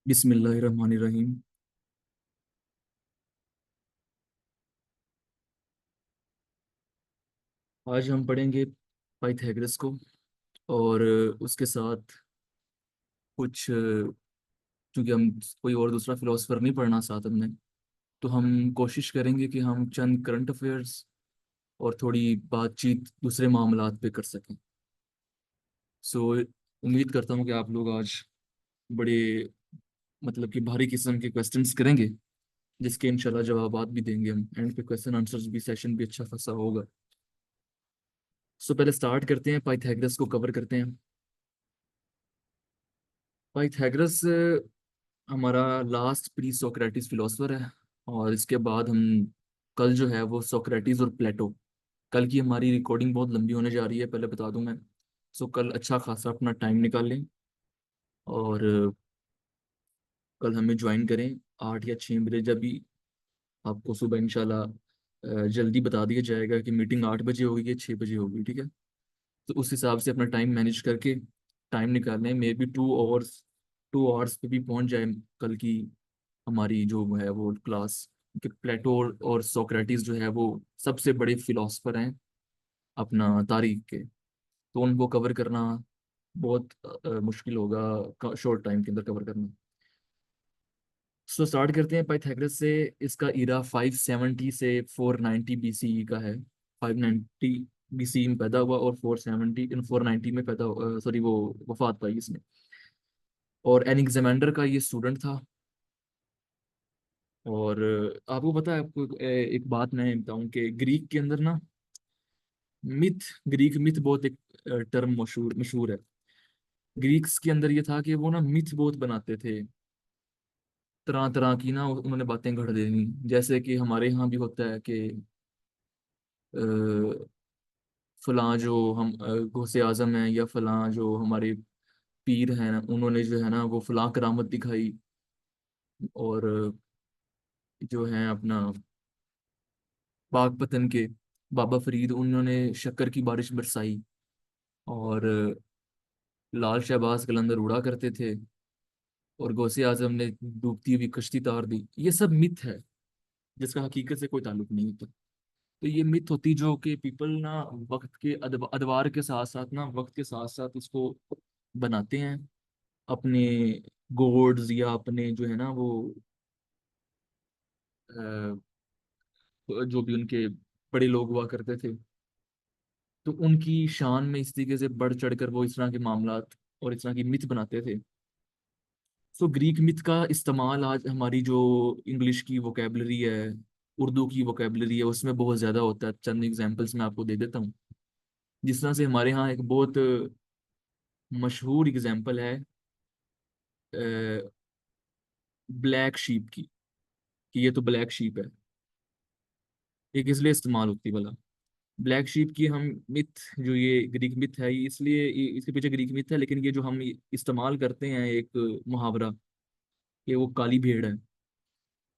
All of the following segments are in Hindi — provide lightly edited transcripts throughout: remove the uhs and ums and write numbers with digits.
बिस्मिल्लाहिर्रहमानिर्रहीम। आज हम पढ़ेंगे पाइथागोरस को और उसके साथ कुछ चूंकि हम कोई और दूसरा फिलोसफर नहीं पढ़ना साथ हमने, तो हम कोशिश करेंगे कि हम चंद करंट अफेयर्स और थोड़ी बातचीत दूसरे मामलात पे कर सकें। सो उम्मीद करता हूँ कि आप लोग आज बड़े मतलब कि भारी किस्म के क्वेश्चंस करेंगे, जिसके इंशाल्लाह जवाबात भी देंगे हम। एंड पे क्वेश्चन आंसर्स भी सेशन भी अच्छा खासा होगा। सो पहले स्टार्ट करते हैं, पाइथागोरस को कवर करते हैं। पाइथागोरस हमारा लास्ट प्री सोक्रेटिस फिलोसफर है। और इसके बाद हम कल जो है वो सोक्रेटिस और प्लेटो। कल की हमारी रिकॉर्डिंग बहुत लंबी होने जा रही है, पहले बता दूं मैं। सो कल अच्छा खासा अपना टाइम निकाल लें और कल हमें ज्वाइन करें 8 या 6 बजे, जब भी आपको सुबह इंशाल्लाह जल्दी बता दिया जाएगा कि मीटिंग 8 बजे होगी या 6 बजे होगी, ठीक है। तो उस हिसाब से अपना टाइम मैनेज करके टाइम निकालें। मे बी 2 आवर्स, 2 आवर्स पे भी पहुंच जाए कल की हमारी जो है वो क्लास। कि प्लेटो और सोक्रेटिस जो है वो सबसे बड़े फिलोसफर हैं अपना तारीख के। तो उनको कवर करना बहुत मुश्किल होगा शॉर्ट टाइम के अंदर कवर करना। सो स्टार्ट करते हैं पाइथागोरस से। इसका इरा 570 से 490 BCE का है। 590 BCE में पैदा हुआ और 490 में पैदा, सॉरी, वो वफात पाई इसने। और एनिक्सेमेंडर का ये स्टूडेंट था। और आपको पता है, आपको एक बात मैं बताऊं कि ग्रीक के अंदर ना मिथ, ग्रीक मिथ बहुत एक टर्म मशहूर मशहूर है। ग्रीक्स के अंदर ये था कि वो ना मिथ बहुत बनाते थे। तरह तरह की ना उन्होंने बातें गढ़ देनी। जैसे कि हमारे यहाँ भी होता है कि अ, फलां जो हम गौसे आजम हैं, या फलां जो हमारे पीर हैं, उन्होंने जो है ना वो फलां करामत दिखाई। और जो है अपना पाकपतन के बाबा फरीद, उन्होंने शक्कर की बारिश बरसाई। और लाल शहबाज कलंदर उड़ा करते थे। और गौसे आजम ने डूबती हुई कश्ती तार दी। ये सब मिथ है जिसका हकीकत से कोई ताल्लुक नहीं होता। तो ये मिथ होती जो कि पीपल ना वक्त के अदवार के साथ साथ ना वक्त के साथ साथ इसको बनाते हैं अपने गॉड्स, या अपने जो है ना वो जो भी उनके बड़े लोग हुआ करते थे, तो उनकी शान में इस तरीके से बढ़ चढ़ कर वो इस तरह के मामलात और इस तरह की मिथ बनाते थे। सो ग्रीक मिथ का इस्तेमाल आज हमारी जो इंग्लिश की वोकेबलरी है, उर्दू की वोकेबलरी है, उसमें बहुत ज़्यादा होता है। चंद एग्जांपल्स मैं आपको दे देता हूँ। जिस तरह से हमारे यहाँ एक बहुत मशहूर एग्जांपल है ब्लैक शीप की, कि ये तो ब्लैक शीप है। ये किस लिए इस्तेमाल होती है भला? ब्लैक शीप की हम मिथ, जो ये ग्रीक मिथ है, ये इसलिए इसके पीछे ग्रीक मिथ है, लेकिन ये जो हम इस्तेमाल करते हैं एक मुहावरा, कि वो काली भेड़ है,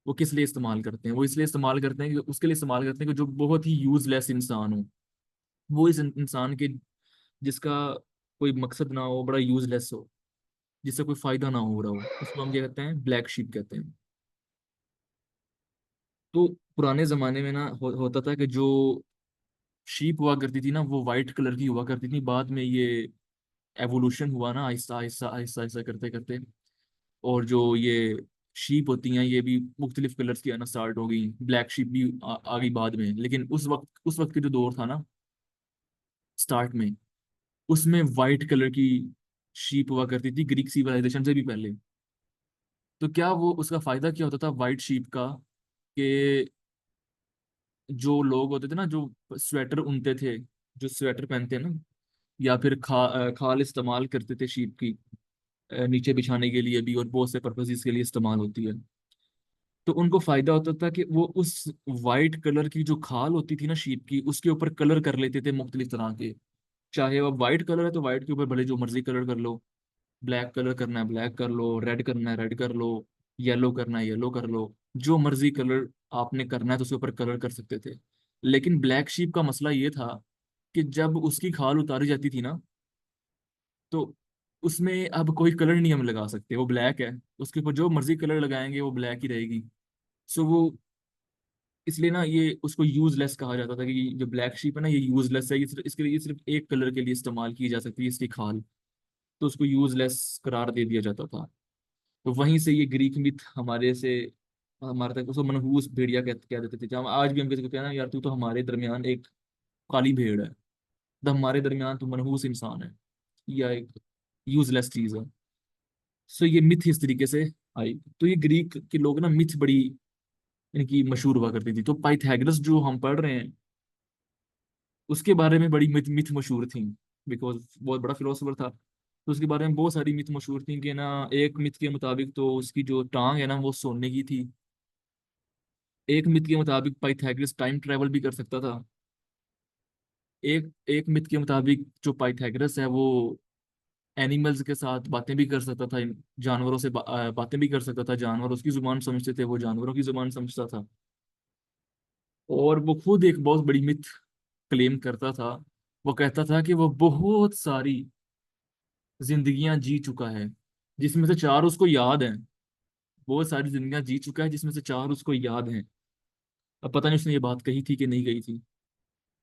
वो किस लिए इस्तेमाल करते हैं? वो इसलिए इस्तेमाल करते हैं कि उसके लिए इस्तेमाल करते हैं कि जो बहुत ही यूजलेस इंसान हो, वो इस इंसान के जिसका कोई मकसद ना हो, बड़ा यूजलेस हो, जिससे कोई फायदा ना हो रहा हो, उसको हम क्या कहते हैं? ब्लैक शीप कहते हैं। तो पुराने जमाने में ना होता था कि जो शीप हुआ करती थी ना वो वाइट कलर की हुआ करती थी। बाद में ये एवोल्यूशन हुआ ना, आहिस्ता आहिस्ता आहिस्ता आहिस्ता करते करते। और जो ये शीप होती हैं ये भी मुख्तलिफ कलर्स की आना स्टार्ट हो गई। ब्लैक शीप भी आ गई बाद में। लेकिन उस वक्त के जो दौर था ना, स्टार्ट में, उसमें वाइट कलर की शीप हुआ करती थी, ग्रीक सिविलाइजेशन से भी पहले। तो क्या वो उसका फायदा क्या होता था वाइट शीप का? कि जो लोग होते थे ना, जो स्वेटर उनते थे, जो स्वेटर पहनते हैं ना, या फिर खाल इस्तेमाल करते थे शीप की, नीचे बिछाने के लिए भी और बहुत से पर्पजेस के लिए इस्तेमाल होती है। तो उनको फायदा होता था कि वो उस वाइट कलर की जो खाल होती थी ना शीप की, उसके ऊपर कलर कर लेते थे मुख्तलिफ तरह के। चाहे वो वाइट कलर है तो वाइट के ऊपर भले जो मर्जी कलर कर लो, ब्लैक कलर करना है ब्लैक कर लो, रेड करना है रेड कर लो, येलो करना है येलो कर लो। जो मर्जी कलर आपने करना है तो उसके ऊपर कलर कर सकते थे। लेकिन ब्लैक शीप का मसला ये था कि जब उसकी खाल उतारी जाती थी ना, तो उसमें अब कोई कलर नहीं हम लगा सकते, वो ब्लैक है। उसके ऊपर जो मर्जी कलर लगाएंगे वो ब्लैक ही रहेगी। सो वो, इसलिए ना ये उसको यूजलेस कहा जाता था कि जो ब्लैक शीप है ना, ये यूजलेस है, इसके लिए सिर्फ एक कलर के लिए इस्तेमाल की जा सकती है, इसकी खाल। तो उसको यूजलेस करार दे दिया जाता था। तो वहीं से ये ग्रीक मिथ हमारे से, हमारे तक उसको मनहूस भेड़िया कह देते थे। जहाँ आज भी हम किसी को कहते हैं ना, यार तू तो हमारे दरमियान एक काली भेड़ है, तो हमारे दरमियान तू मनहूस इंसान है, या एक यूजलेस चीज है। सो ये मिथ इस तरीके से आई। तो ये ग्रीक के लोग ना, मिथ बड़ी इनकी मशहूर हुआ करती थी। तो पाइथागोरस जो हम पढ़ रहे हैं, उसके बारे में बड़ी मिथ मिथ मशहूर थी, बिकॉज बहुत बड़ा फिलोसोफर था। तो उसके बारे में बहुत सारी मिथ मशहूर थी कि ना, एक मिथ के मुताबिक तो उसकी जो टांग है ना वो सोने की थी। एक मिथ के मुताबिक पाइथागोरस टाइम ट्रेवल भी कर सकता था। एक एक मिथ के मुताबिक जो पाइथागोरस है वो एनिमल्स के साथ बातें भी कर सकता था, जानवरों से बातें भी कर सकता था। जानवर उसकी जुबान समझते थे, वो जानवरों की जुबान समझता था। और वो खुद एक बहुत बड़ी मिथ क्लेम करता था। वो कहता था कि वो बहुत सारी जिंदगियां जी चुका है, जिसमें से चार उसको याद हैं। बहुत सारी जिंदगियां जी चुका है जिसमें से चार उसको याद हैं। अब पता नहीं उसने ये बात कही थी कि नहीं कही थी।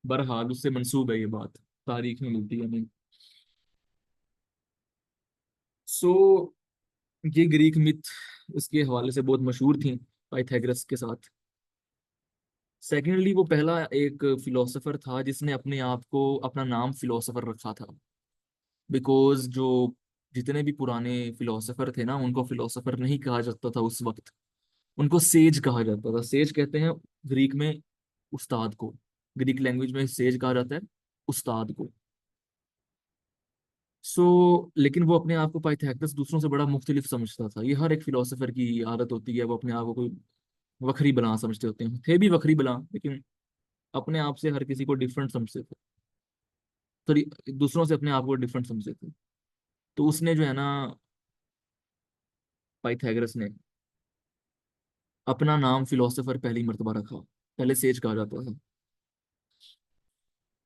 बहरहाल उससे मंसूब है ये बात, तारीख में मिलती है हमें। सो ये ग्रीक मिथ इसके हवाले से बहुत मशहूर थी, पाइथागोरस के साथ। सेकेंडली, वो पहला एक फिलोसोफर था जिसने अपने आप को, अपना नाम फिलोसोफर रखा था। बिकॉज जो जितने भी पुराने फिलोसोफर थे ना, उनको फिलोसोफर नहीं कहा जाता था उस वक्त। उनको सेज कहा जाता था। सेज कहते हैं ग्रीक में उस्ताद को। ग्रीक लैंग्वेज में सेज कहा जाता है उस्ताद को। लेकिन वो अपने आप को पाइथागोरस दूसरों से बड़ा मुख्तलिफ समझता था। ये हर एक फिलोसोफर की आदत होती है, वो अपने आप को कोई वखरी बला समझते होते हैं। थे भी वखरी बला, लेकिन अपने आप से हर किसी को डिफरेंट समझते थे। तो दूसरों से अपने आप को डिफरेंट समझते थे। तो उसने जो है ना, पाइथागोरस ने अपना नाम फिलोसोफर पहली मर्तबा रखा। पहले सेज कहा जाता था।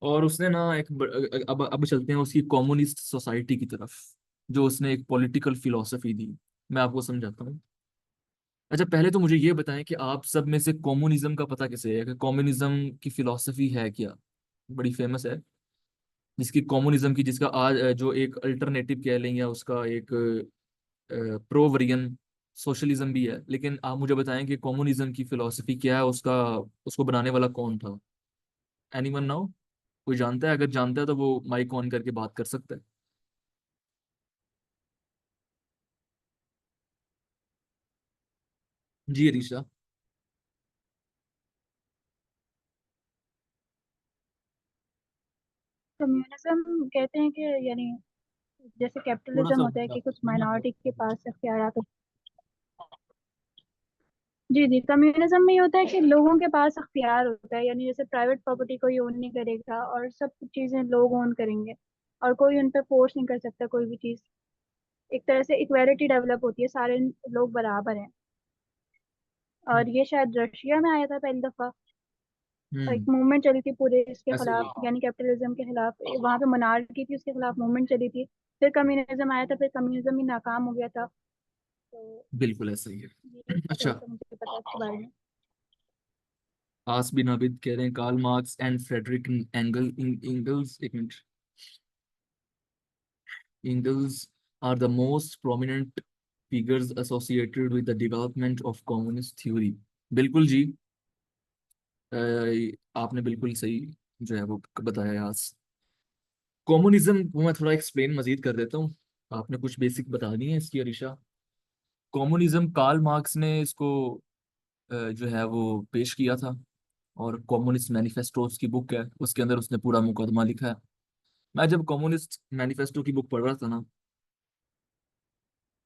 और उसने ना अब चलते हैं उसकी कम्युनिस्ट सोसाइटी की तरफ, जो उसने एक पॉलिटिकल फिलोसफी दी। मैं आपको समझाता हूँ। अच्छा, पहले तो मुझे ये बताएं कि आप सब में से कम्युनिज्म का पता कैसे है, कि कम्युनिज्म की फिलोसफी है क्या। बड़ी फेमस है, जिसकी कम्युनिज्म की, जिसका आज जो एक अल्टरनेटिव कह लें, या उसका एक प्रो वर्जन सोशलिज्म भी है। लेकिन आप मुझे बताएं कि कम्युनिज्म की फिलोसफी क्या है, उसका उसको बनाने वाला कौन था। Anyone now? कोई जानता है? अगर जानता है तो वो माइक ऑन करके बात कर सकता है। जी अरीशा। कम्युनिज्म कहते हैं कि यानी जैसे थोड़ा कैपिटलिज्म सा होता है कि कुछ ना। माइनॉरिटी के पास अख्तियार होते जी जी, कम्युनिज्म में ये होता है कि लोगों के पास अख्तियार होता है, यानी जैसे प्राइवेट प्रॉपर्टी कोई ओन नहीं करेगा और सब कुछ चीजें लोग ओन करेंगे और कोई उन पर फोर्स नहीं कर सकता कोई भी चीज। एक तरह से इक्वालिटी डेवलप होती है, सारे लोग बराबर हैं। और ये शायद रशिया में आया था पहली दफा। और एक हम्म। मूवमेंट चली थी पूरे इसके ऐसे खिलाफ, ही। यानी कैपिटलिज्म के खिलाफ। वहां पे मोनार्की थी, उसके खिलाफ मूवमेंट चली थी। फिर कम्युनिज्म आया था, फिर कम्युनिज्म ही नाकाम हो गया था। तो बिल्कुल ऐसा ही ये है। थोड़ा अच्छा, सा मुझे पता है इसके बारे में। आस बिन नाबिद कह रहे हैं, Karl Marx and Friedrich Engels, एक मिनट, Engels are the most prominent figures associated with the development of communist theory। बिल्कुल जी। आपने बिल्कुल सही जो है वो बताया आज। कम्युनिज्म को मैं थोड़ा एक्सप्लेन मजीद कर देता हूँ। आपने कुछ बेसिक बता दी है इसकी अरीशा। कम्युनिज्म कार्ल मार्क्स ने इसको जो है वो पेश किया था। और कम्युनिस्ट मैनिफेस्टो उसकी बुक है, उसके अंदर उसने पूरा मुकदमा लिखा है। मैं जब कम्युनिस्ट मैनिफेस्टो की बुक पढ़ रहा था ना,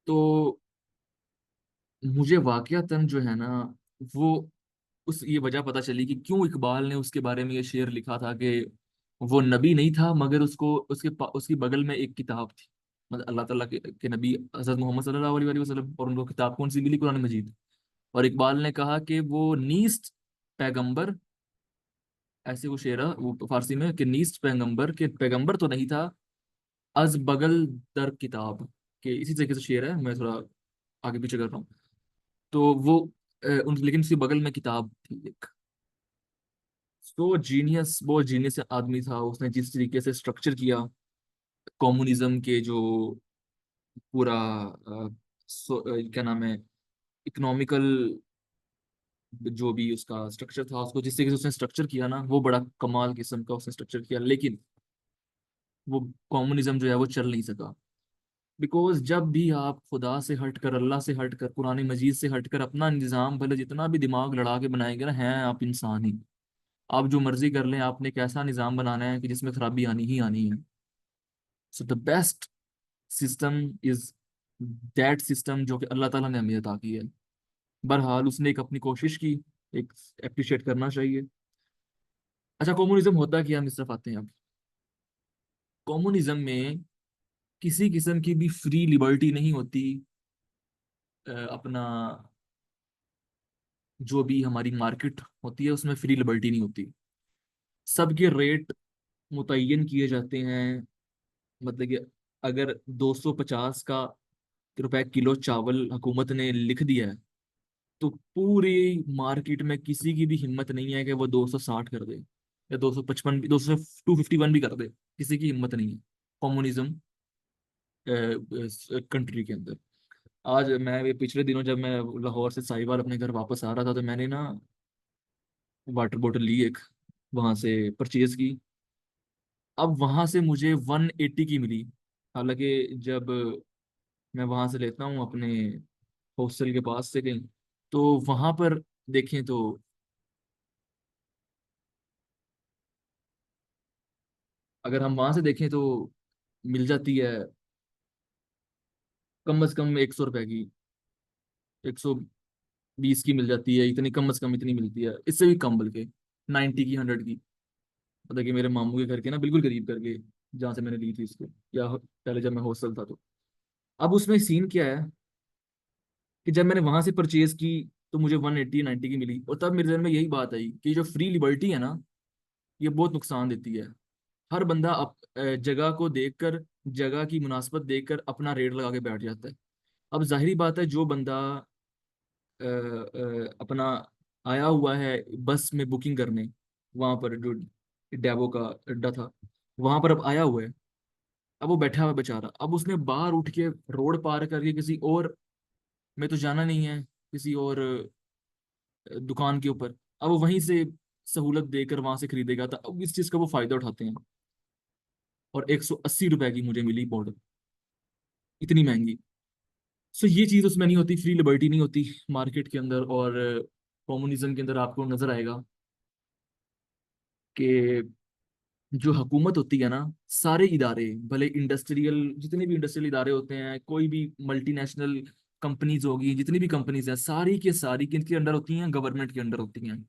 तो मुझे वाकयातन जो है ना, वो उस ये वजह पता चली कि क्यों इकबाल ने उसके बारे में ये शेर लिखा था कि वो नबी नहीं था, मगर उसको उसकी बगल में एक किताब थी। मतलब अल्लाह ताला के नबी हजरत मोहम्मद सल्लल्लाहु अलैहि वसल्लम, और उनको किताब कौन सी मिली? कुरान मजीद। और इकबाल ने कहा कि वो नीस्ट पैगंबर, ऐसे वो शेर है वो फारसी में, कि नीस्ट पैगंबर, के पैगंबर तो नहीं था, अज बगल दर किताब के इसी तरीके से शेर है, मैं थोड़ा आगे पीछे कर रहा हूँ। तो वो लेकिन उसके बगल में किताब थी एक। तो जीनियस, बहुत जीनियस आदमी था, उसने जिस तरीके से स्ट्रक्चर किया कम्युनिज्म के जो पूरा क्या नाम है, इकोनॉमिकल, जो भी उसका स्ट्रक्चर था, उसको जिस तरीके से उसने स्ट्रक्चर किया ना, वो बड़ा कमाल किस्म का उसने स्ट्रक्चर किया। लेकिन वो कम्युनिज्म जो है वो चल नहीं सका। बिकॉज जब भी आप खुदा से हटकर, अल्लाह से हटकर, कुरान मजीद से हटकर अपना निज़ाम, भले जितना भी दिमाग लड़ा के बनाएंगे ना, हैं आप इंसान ही, आप जो मर्जी कर लें, आपने एक ऐसा निज़ाम बनाना है कि जिसमें खराबी आनी ही आनी है। So the best system is that system जो कि अल्लाह ताला ने हमें अता की है। बहरहाल उसने एक अपनी कोशिश की, एक अप्रिशिएट करना चाहिए। अच्छा, कम्युनिज्म होता क्या, हम इस तरफ आते हैं अब। कम्युनिज्म में किसी किस्म की भी फ्री लिबर्टी नहीं होती। अपना जो भी हमारी मार्केट होती है उसमें फ्री लिबर्टी नहीं होती। सबके रेट मुतय्यन किए जाते हैं। मतलब कि अगर 250 का रुपए किलो चावल हुकूमत ने लिख दिया है, तो पूरी मार्केट में किसी की भी हिम्मत नहीं है कि वो 260 कर दे, या 255 भी, 251 भी कर दे। किसी की हिम्मत नहीं है कम्युनिज्म कंट्री के अंदर। आज मैं ये पिछले दिनों जब मैं लाहौर से साहिवाल अपने घर वापस आ रहा था, तो मैंने ना वाटर बोतल ली एक, वहां से परचेज की। अब वहां से मुझे 180 की मिली। हालांकि जब मैं वहां से लेता हूँ अपने हॉस्टल के पास से कहीं, तो वहां पर देखें तो, अगर हम वहां से देखें तो मिल जाती है कम से कम 100 रुपए की, 120 की मिल जाती है। इतनी कम से कम इतनी मिलती है, इससे भी कम बल्कि 90 की, 100 की। मतलब कि मेरे मामू के घर के ना बिल्कुल करीब करके, जहाँ से मैंने ली थी इसको, या पहले जब मैं हॉस्टल था तो। अब उसमें सीन क्या है कि जब मैंने वहां से परचेज की, तो मुझे 180 90 की मिली, और तब मेरे जहन में यही बात आई कि जो फ्री लिबर्टी है ना, ये बहुत नुकसान देती है। हर बंदा जगह को देखकर, जगह की मुनासबत देखकर अपना रेट लगा के बैठ जाता है। अब जाहिरी बात है, जो बंदा अपना आया हुआ है बस में बुकिंग करने, वहां पर जो डेवो का अड्डा था, वहां पर अब आया हुआ है, अब वो बैठा हुआ है बेचारा, अब उसने बाहर उठ के रोड पार करके किसी और में तो जाना नहीं है, किसी और दुकान के ऊपर, अब वो वहीं से सहूलत देकर वहां से खरीदेगा। तो अब इस चीज का वो फायदा उठाते हैं। और 180 रुपए की मुझे मिली बॉर्डर, इतनी महंगी। सो ये चीज उसमें नहीं होती, फ्री लिबर्टी नहीं होती मार्केट के अंदर। और कम्युनिज्म के अंदर आपको नजर आएगा कि जो हुकूमत होती है ना, सारे इदारे, भले इंडस्ट्रियल, जितने भी इंडस्ट्रियल इदारे होते हैं, कोई भी मल्टीनेशनल कंपनीज होगी, जितनी भी कंपनीज हैं, सारी के सारी किनके अंडर होती हैं, गवर्नमेंट के अंडर होती हैं।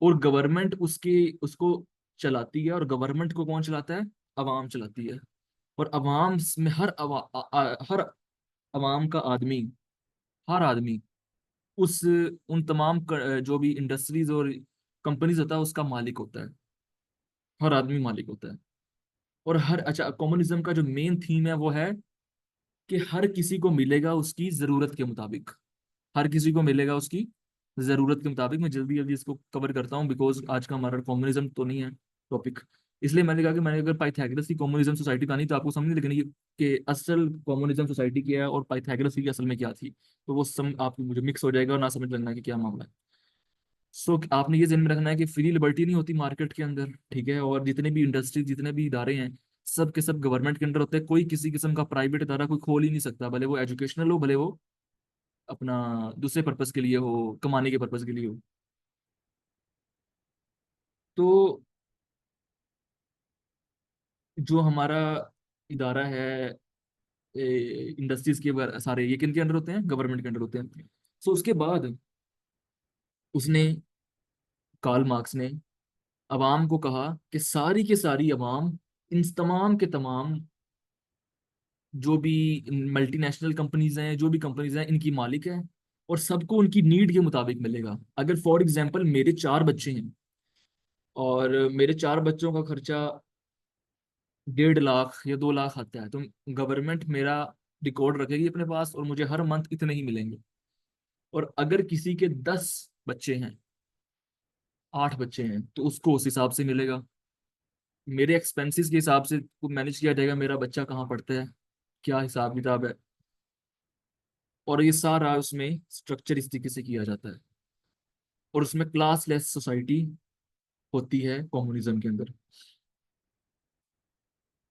और गवर्नमेंट उसको चलाती है। और गवर्नमेंट को कौन चलाता है? अवाम चलाती है। और अवाम में हर अवाम का आदमी, हर आदमी उस उन तमाम जो भी इंडस्ट्रीज और कंपनीज होता है उसका मालिक होता है। हर आदमी मालिक होता है। और हर, अच्छा, कम्युनिज्म का जो मेन थीम है वो है कि हर किसी को मिलेगा उसकी जरूरत के मुताबिक। हर किसी को मिलेगा उसकी जरूरत के मुताबिक। मैं जल्दी जल्दी इसको कवर करता हूँ, बिकॉज आज का हमारा कम्युनिज्म तो नहीं है टॉपिक। इसलिए मैंने कहा कि मैंने अगर पाइथागोरस की कम्युनिज्म सोसाइटी कहानी, तो आपको समझ नहीं लगनी कि असल कम्युनिज्म सोसाइटी क्या है और पाइथागोरस की असल में क्या थी। तो वो सम आपको मुझे मिक्स हो जाएगा और ना समझ लगना कि क्या मामला है। सो आपने ये ध्यान में रखना है कि फ्री लिबर्टी नहीं होती मार्केट के अंदर, ठीक है। और जितने भी इंडस्ट्री, जितने भी इदारे हैं, सब के सब गवर्नमेंट के अंडर होते हैं। कोई किसी किस्म का प्राइवेट इदारा कोई खोल ही नहीं सकता, भले वो एजुकेशनल हो, भले वो अपना दूसरे पर्पज के लिए हो, कमाने के पर्पज के लिए हो। तो जो हमारा इदारा है इंडस्ट्रीज के सारे, ये किन के अंडर होते हैं? गवर्नमेंट के अंडर होते हैं। सो उसके बाद उसने, कार्ल मार्क्स ने अवाम को कहा कि सारी की सारी अवाम, इन तमाम के तमाम जो भी मल्टीनेशनल कंपनीज हैं, जो भी कंपनीज हैं, इनकी मालिक है। और सबको उनकी नीड के मुताबिक मिलेगा। अगर फॉर एग्जांपल मेरे 4 बच्चे हैं, और मेरे 4 बच्चों का खर्चा 1.5 लाख या 2 लाख आता है, तो गवर्नमेंट मेरा रिकॉर्ड रखेगी अपने पास और मुझे हर मंथ इतने ही मिलेंगे। और अगर किसी के 10 बच्चे हैं, 8 बच्चे हैं, तो उसको उस हिसाब से मिलेगा। मेरे एक्सपेंसेस के हिसाब से मैनेज किया जाएगा मेरा बच्चा कहाँ पढ़ता है, क्या हिसाब किताब है। और ये सारा उसमें स्ट्रक्चर इस तरीके से किया जाता है। और उसमें क्लासलेस सोसाइटी होती है कम्युनिज्म के अंदर।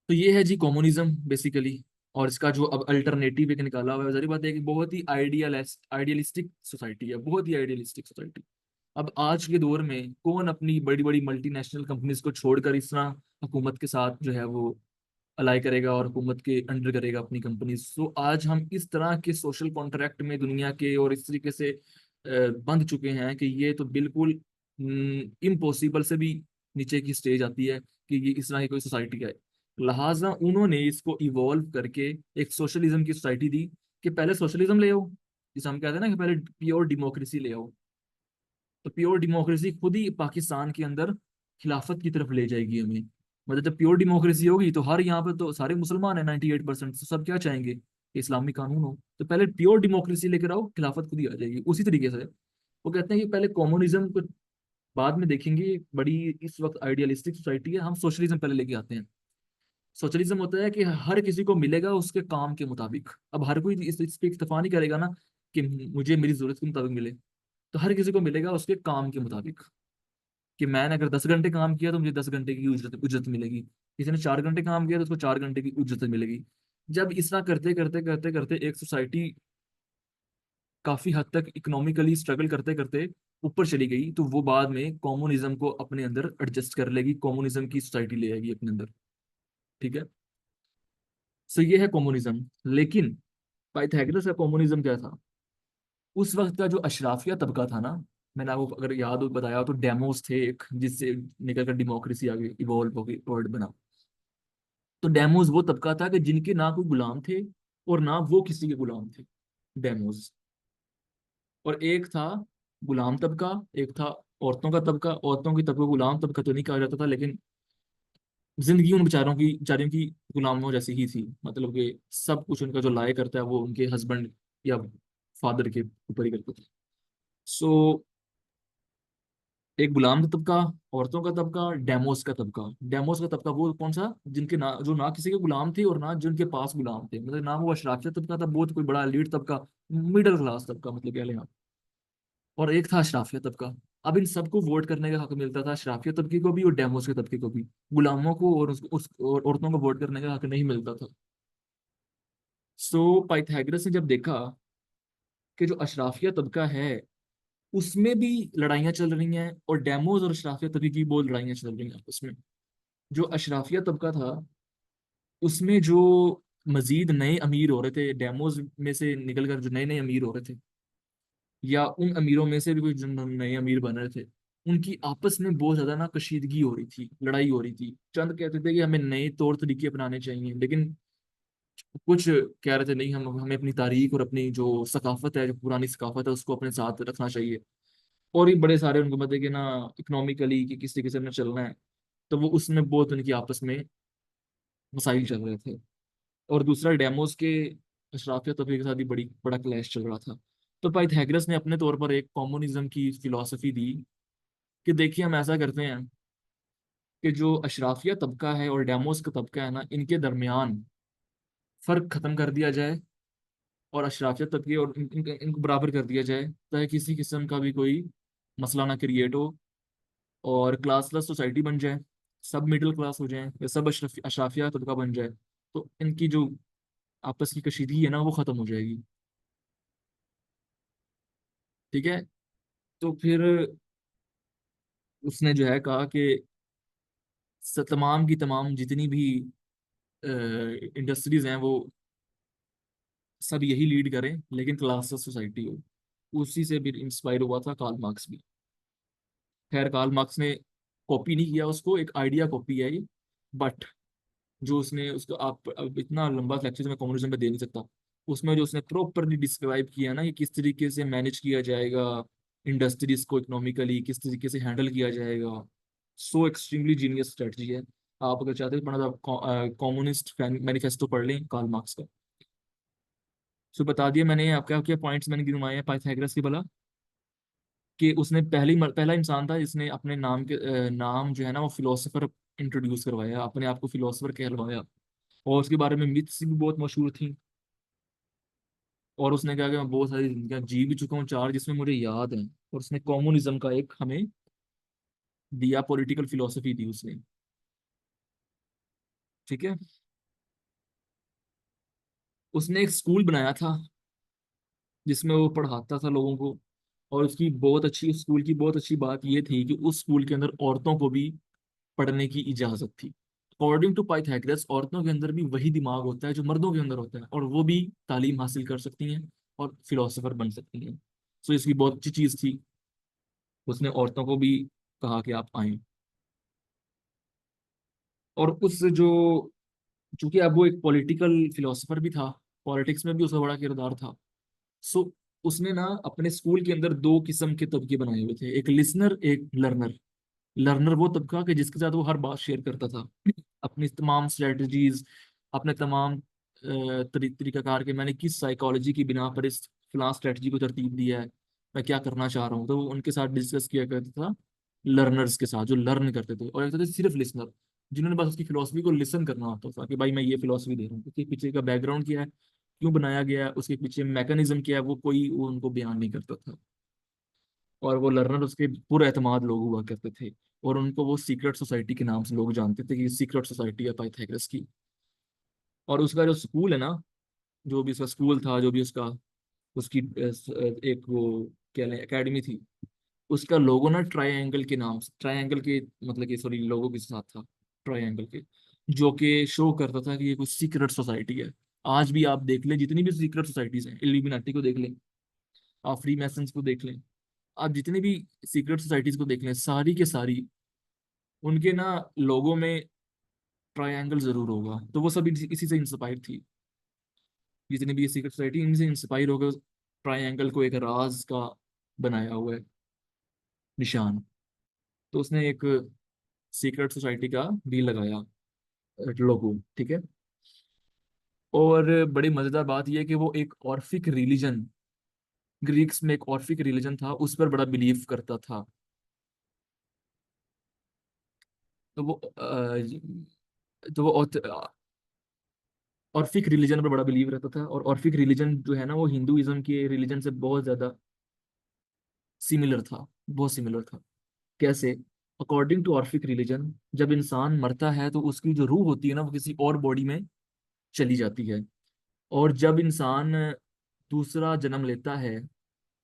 तो ये है जी कम्युनिज्म बेसिकली। और इसका जो अब अल्टरनेटिव एक निकाला हुआ है, जारी बात है कि बहुत ही आइडियलिस्टिक सोसाइटी है, बहुत ही आइडियलिस्टिक सोसाइटी। अब आज के दौर में कौन अपनी बड़ी बड़ी मल्टीनेशनल कंपनीज को छोड़कर इस तरह हुकूमत के साथ जो है वो अलाई करेगा और हुकूमत के अंडर करेगा अपनी कंपनी। सो आज हम इस तरह के सोशल कॉन्ट्रैक्ट में दुनिया के और इस तरीके से बंध चुके हैं कि ये तो बिल्कुल इम्पॉसिबल से भी नीचे की स्टेज आती है कि ये इस तरह की कोई सोसाइटी है। लिहाजा उन्होंने इसको इवॉल्व करके एक सोशलिज्म की सोसाइटी दी कि पहले सोशलिज्म ले आओ, जिसे हम कहते हैं ना कि पहले प्योर डेमोक्रेसी ले आओ। तो प्योर डेमोक्रेसी खुद ही पाकिस्तान के अंदर खिलाफत की तरफ ले जाएगी हमें। मतलब जब प्योर डेमोक्रेसी होगी तो हर यहाँ पे तो सारे मुसलमान है 98%, तो सब क्या चाहेंगे कि इस्लामी कानून हो। तो पहले प्योर डेमोक्रेसी लेकर आओ, खिलाफत खुद ही आ जाएगी। उसी तरीके से वो कहते हैं कि पहले कम्युनिज्म को बाद में देखेंगे, बड़ी इस वक्त आइडियलिस्टिक सोसाइटी है, हम सोशलिज्म पहले लेके आते हैं। सोशलिज्म होता है कि हर किसी को मिलेगा उसके काम के मुताबिक। अब हर कोई इस पे इत्तेफाक नहीं करेगा ना कि मुझे मेरी जरूरत के मुताबिक मिले। तो हर किसी को मिलेगा उसके काम के मुताबिक, कि मैंने अगर 10 घंटे काम किया तो मुझे 10 घंटे की उजरत उजरत मिलेगी। किसी ने 4 घंटे काम किया तो उसको 4 घंटे की उजरत मिलेगी। जब इस तरह करते करते करते करते एक सोसाइटी काफी हद तक इकोनॉमिकली स्ट्रगल करते करते ऊपर चली गई, तो वो बाद में कम्युनिज्म को अपने अंदर एडजस्ट कर लेगी, कम्युनिज्म की सोसाइटी ले आएगी अपने अंदर। ठीक है। सो ये है कम्युनिज्म। लेकिन पाइथागोरस का कम्युनिज्म क्या था? उस वक्त का जो अशराफिया तबका था ना, मैंने आपको अगर याद हो बताया हो, तो डेमोस थे एक, जिससे निकल कर डेमोक्रेसी आगे इवॉल्व हो गई, वर्ड बना। तो डेमोस वो तबका था कि जिनके ना कोई गुलाम थे और ना वो किसी के गुलाम थे, डेमोस। और एक था गुलाम तबका, एक था औरतों का तबका। औरतों की तबका गुलाम तबका तो नहीं कहा जाता था, लेकिन जिंदगी उन बेचारियों की गुलामों जैसी ही थी। मतलब कि सब कुछ उनका जो लाया करता है वो उनके हस्बैंड या फादर के ऊपर ही करते थे। सो एक गुलाम का तबका, औरतों का तबका, डेमोस का तबका। डेमोस का तबका वो कौन सा, जिनके ना जो ना किसी के गुलाम थे और ना जिनके पास गुलाम थे, मतलब ना वो अशराफिया तबका था बहुत कोई बड़ा एलीट तबका, मिडिल क्लास तबका मतलब कह लें आप। और एक था अशराफिया तबका। अब इन सबको वोट करने का हक मिलता था, अशराफिया तबके को भी और डेमोस के तबके को भी। गुलामों को और और औरतों को वोट करने का हक नहीं मिलता था। सो पाइथागोरस ने जब देखा कि जो अशराफिया तबका है उसमें भी लड़ाइयाँ चल रही हैं, और डेमोज और अशराफिया तबके की बहुत लड़ाइयाँ चल रही हैं आपस में। जो अशराफिया तबका था उसमें जो मजीद नए अमीर हो रहे थे, डेमोज में से निकल कर जो नए नए अमीर हो रहे थे, या उन अमीरों में से भी कुछ जो नए अमीर बन रहे थे, उनकी आपस में बहुत ज्यादा ना कशीदगी हो रही थी, लड़ाई हो रही थी। चंद कहते थे कि हमें नए तौर तरीके अपनाने चाहिए, लेकिन कुछ कह रहे थे नहीं, हम हमें अपनी तारीख और अपनी जो सकाफत है, जो पुरानी सकाफत है, उसको अपने साथ रखना चाहिए। और भी बड़े सारे उनको मतलब कि ना इकोनॉमिकली कि किस तरीके से हमें चलना है। तो वो उसमें बहुत उनकी आपस में मसाइल चल रहे थे। और दूसरा डेमोस के अशराफिया तबके के साथ भी बड़ा क्लैश चल रहा था। तो पाइथागोरस ने अपने तौर पर एक कम्युनिज्म की फिलॉसफी दी कि देखिए हम ऐसा करते हैं कि जो अशराफिया तबका है और डेमोस का तबका है ना, इनके दरमियान फर्क खत्म कर दिया जाए, और अशराफिया तबके और इनको बराबर कर दिया जाए, ताकि किसी किस्म का भी कोई मसला ना क्रिएट हो, और क्लासलेस सोसाइटी बन जाए। सब मिडिल क्लास हो जाए या सब अशराफिया तबका बन जाए, तो इनकी जो आपस की कशीदगी है ना वो खत्म हो जाएगी। ठीक है। तो फिर उसने जो है कहा कि तमाम की तमाम जितनी भी इंडस्ट्रीज हैं वो सब यही लीड करें, लेकिन क्लासलेस सोसाइटी हो। उसी से भी इंस्पायर हुआ था कार्ल मार्क्स भी। खैर कार्ल मार्क्स ने कॉपी नहीं किया उसको, एक आइडिया कॉपी है ये। बट जो उसने उसको, आप अब इतना लंबा लेक्चर मैं कम्युनिज्म पे दे नहीं सकता। उसमें जो उसने प्रॉपरली डिस्क्राइब किया ना, ये किस तरीके से मैनेज किया जाएगा इंडस्ट्रीज को, इकोनॉमिकली किस तरीके से हैंडल किया जाएगा, सो एक्सट्रीमली जीनियस स्ट्रेटजी है। आप अगर चाहते हैं पढ़ना तो आप कम्युनिस्ट मैनिफेस्टो पढ़ लें, कार्ल मार्क्स का। सो बता दिया मैंने, आप क्या क्या पॉइंट्स मैंने गिनवाए हैं पाइथागोरस के भला। कि उसने पहला इंसान था जिसने अपने नाम नाम जो है ना वो फिलोसोफर इंट्रोड्यूस करवाया, अपने आप को फिलोसोफर कहलवाया। और उसके बारे में मिथ्स भी बहुत मशहूर थी। और उसने कहा कि मैं बहुत सारी जिंदगियां जी भी चुका हूँ, चार जिसमें मुझे याद है। और उसने कम्युनिज्म का एक हमें दिया, पॉलिटिकल फिलोसफी दी उसने। ठीक है। उसने एक स्कूल बनाया था जिसमें वो पढ़ाता था लोगों को। और उसकी बहुत अच्छी, उस स्कूल की बहुत अच्छी बात ये थी कि उस स्कूल के अंदर औरतों को भी पढ़ने की इजाजत थी। अकॉर्डिंग टू पाइथागोरस औरतों के अंदर भी वही दिमाग होता है जो मर्दों के अंदर होता है, और वो भी तालीम हासिल कर सकती हैं और फिलोसोफर बन सकती हैं। सो इसकी बहुत अच्छी चीज थी। उसने औरतों को भी कहा कि आप आए। और उस जो, चूंकि अब वो एक पॉलिटिकल फिलोसोफर भी था, पॉलिटिक्स में भी उसका बड़ा किरदार था। सो उसने ना अपने स्कूल के अंदर दो किस्म के तबके बनाए हुए थे, एक लिसनर एक लर्नर। लर्नर वो तबका कि जिसके साथ वो हर बात शेयर करता था, अपनी तमाम स्ट्रेटजीज, अपने तमाम तरीकाकार के, मैंने किस साइकोलॉजी की बिना पर इस फलां स्ट्रेटजी को तरतीब दिया है, मैं क्या करना चाह रहा हूँ, तो वो उनके साथ डिस्कस किया करता था। लर्नर्स के साथ जो लर्न करते थे, और एक थे सिर्फ लिसनर, जिन्होंने बस उसकी फिलोसफी को लिसन करना होता था कि भाई मैं ये फिलोसफी दे रहा हूँ, उसके पीछे का बैकग्राउंड क्या है, क्यों बनाया गया है, उसके पीछे मैकेनिज्म क्या है, वो उनको बयान नहीं करता था। और वो लर्नर उसके पूरे एतमाद लोग हुआ करते थे। और उनको वो सीक्रेट सोसाइटी के नाम से लोग जानते थे कि सीक्रेट सोसाइटी है पाइथागोरस की। और उसका जो स्कूल है ना, जो भी उसका स्कूल था, जो भी उसका, उसकी एक वो क्या लें एकेडमी थी, उसका लोगो ना ट्रायंगल के नाम से, ट्रायंगल के मतलब कि सॉरी लोगो के साथ था, ट्रायंगल के, जो कि शो करता था कि ये कुछ सीक्रेट सोसाइटी है। आज भी आप देख लें जितनी भी सीक्रेट सोसाइटीज हैं, इल्यूमिनाटी को देख लें, आप फ्री मैसन्स को देख लें, आप जितनी भी सीक्रेट सोसाइटीज को देख लें, सारी के सारी उनके ना लोगों में ट्रायंगल जरूर होगा। तो वो सब इसी से इंस्पायर थी, जितनी भी ये सीक्रेट सोसाइटी इनसे इंस्पायर होकर ट्रायंगल को एक राज का बनाया हुआ है निशान। तो उसने एक सीक्रेट सोसाइटी का भी लगाया लोगो। ठीक है। और बड़ी मजेदार बात यह है कि वो एक ऑर्फिक रिलीजन, ग्रीक्स में एक ऑर्फिक रिलीजन था, उस पर बड़ा बिलीव करता था। तो वो तो वो ऑर्फिक रिलीजन पर बड़ा बिलीव रहता था। और ऑर्फिक रिलीजन जो है ना वो हिंदुइज्म के रिलीजन से बहुत ज्यादा सिमिलर था, बहुत सिमिलर था। कैसे? अकॉर्डिंग टू ऑर्फिक रिलीजन, जब इंसान मरता है तो उसकी जो रूह होती है ना वो किसी और बॉडी में चली जाती है। और जब इंसान दूसरा जन्म लेता है,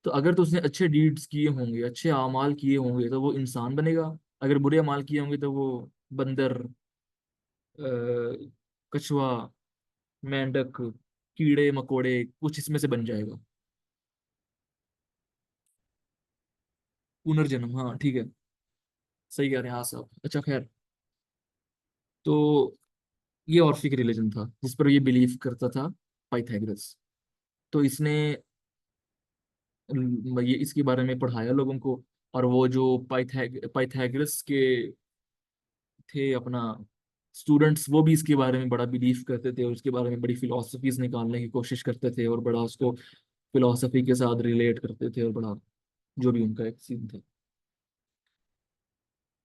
तो अगर तो उसने अच्छे डीड्स किए होंगे, अच्छे अमाल किए होंगे, तो वो इंसान बनेगा। अगर बुरे अमाल किए होंगे तो वो बंदर, कछुआ, मेंढक, कीड़े मकोड़े कुछ इसमें से बन जाएगा। पुनर्जन्म, हाँ ठीक है, सही कह रहे हैं हाँ साहब। अच्छा खैर, तो ये ऑर्फिक रिलीजन था जिस पर ये बिलीव करता था पाइथागोरस। तो इसने ये इसके बारे में पढ़ाया लोगों को। और वो जो पाइथागोरस के थे अपना स्टूडेंट्स, वो भी इसके बारे में बड़ा बिलीव करते थे और उसके बारे में बड़ी फिलोसफीज निकालने की कोशिश करते थे और बड़ा उसको फिलोसफी के साथ रिलेट करते थे, और बड़ा जो भी उनका एक सीन था।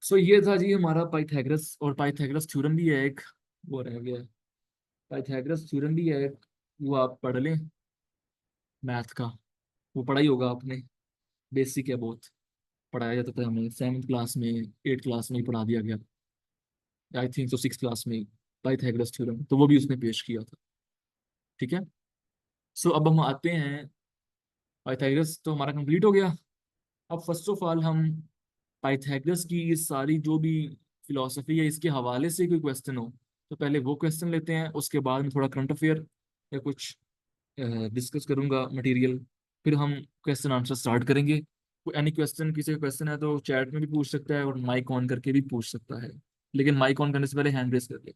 सो ये था जी हमारा पाइथागोरस। और पाइथागोरस थ्योरम भी है एक, वो रह गया, पाइथागोरस थ्योरम भी है एक, वो आप पढ़ लें, मैथ का। वो पढ़ा ही होगा आपने, बेसिक है बहुत, पढ़ाया जाता था हमें 7th क्लास में, 8th क्लास में ही पढ़ा दिया गया, आई थिंक तो 6th क्लास में। पाइथागोरस थ्योरम तो वो भी उसने पेश किया था। ठीक है। सो अब हम आते हैं, पाइथागोरस तो हमारा कंप्लीट हो गया। अब फर्स्ट ऑफ ऑल हम पाइथागोरस की ये सारी जो भी फिलोसफी है इसके हवाले से कोई क्वेश्चन हो तो पहले वो क्वेश्चन लेते हैं, उसके बाद में थोड़ा करंट अफेयर या कुछ डिस्कस करूंगा मटेरियल, फिर हम क्वेश्चन आंसर स्टार्ट करेंगे। कोई एनी क्वेश्चन, किसी का क्वेश्चन है तो चैट में भी पूछ सकता है और माइक ऑन करके भी पूछ सकता है, लेकिन माइक ऑन करने से पहले हैंड रेस करके।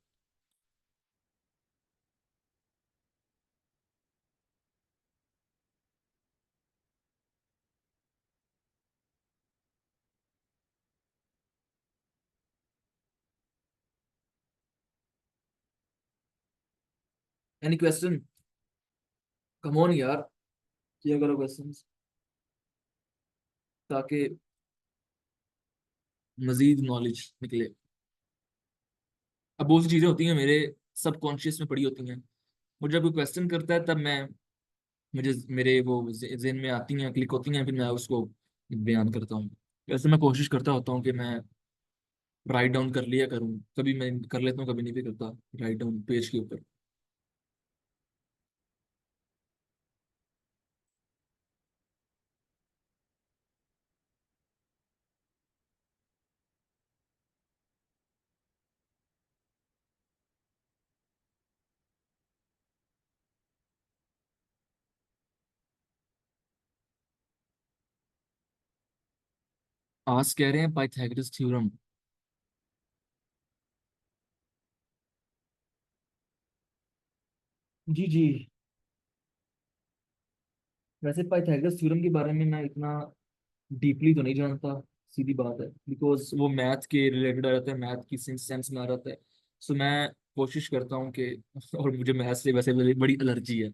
Any question? कम ऑन यार, किया करो क्वेश्चंस ताकि मजीद नॉलेज निकले। अब बहुत सी चीजें होती हैं मेरे सबकॉन्शियस में पड़ी होती हैं, मुझे जब कोई क्वेश्चन करता है तब मैं, मुझे मेरे वो जेहन में आती हैं, क्लिक होती हैं, फिर मैं उसको बयान करता हूँ। वैसे मैं कोशिश करता होता हूँ कि मैं राइट डाउन कर लिया करूँ, कभी मैं कर लेता हूँ कभी नहीं भी करता राइट डाउन पेज के ऊपर। आज कह रहे हैं पाइथागोरस थ्योरम। जी जी। वैसे पाइथागोरस थ्योरम के बारे में मैं इतना डीपली तो नहीं जानता, सीधी बात है, बिकॉज वो मैथ के रिलेटेड आ जाता है, मैथ की सेंस में आ जाता है। सो मैं कोशिश करता हूँ कि और मुझे मैथ से वैसे बड़ी बड़ी एलर्जी है,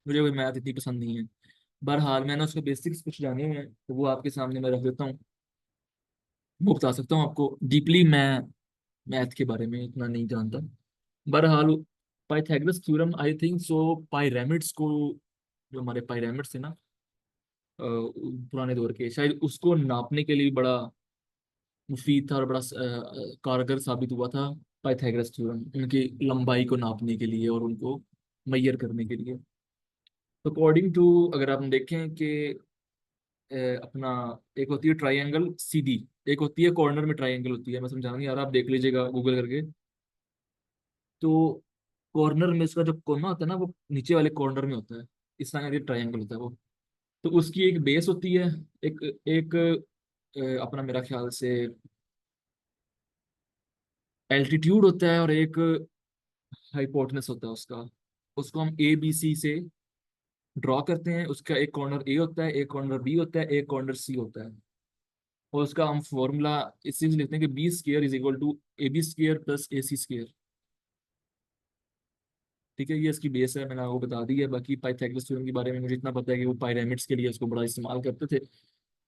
मुझे कोई मैथ इतनी पसंद नहीं है। बहरहाल मैंने उसके बेसिक्स कुछ जाने हुए हैं तो वो आपके सामने मैं रख देता हूँ, वो बता सकता हूँ आपको। डीपली मैं मैथ के बारे में इतना नहीं जानता। बहरहाल Pythagoras theorem I think so pyramids को, जो हमारे पाइरामिड्स थे ना पुराने दौर के, शायद उसको नापने के लिए बड़ा मुफीद था और बड़ा कारगर साबित हुआ था पाइथागोरस थ्योरम, उनकी लंबाई को नापने के लिए और उनको मैयर करने के लिए। तो अकॉर्डिंग टू, अगर आप देखें कि अपना एक होती है ट्राइंगल सीधी, एक होती है कॉर्नर में ट्राइंगल होती है, मैं समझा नहीं यार, आप देख लीजिएगा गूगल करके। तो कॉर्नर में इसका जो कोना होता है ना वो नीचे वाले कॉर्नर में होता है, इस तरह का ट्राइंगल होता है वो। तो उसकी एक बेस होती है, एक एक अपना मेरा ख्याल से एल्टीट्यूड होता है, और एक हाइपोटेनस होता है उसका। उसको हम ए बी सी से ड्रॉ करते हैं, उसका एक कॉर्नर ए होता है, एक कॉर्नर बी होता है, एक कॉर्नर सी होता है। और उसका हम फॉर्मूला इस चीज लिखते हैं कि B square is equal to A B square plus A C square. ठीक है, ये इसकी बेस है, मैंने आपको बता दी है। बाकी पाइथागोरस थ्योरम के बारे में मुझे इतना पता है कि वो पायरामिड्स के लिए उसको बड़ा इस्तेमाल करते थे।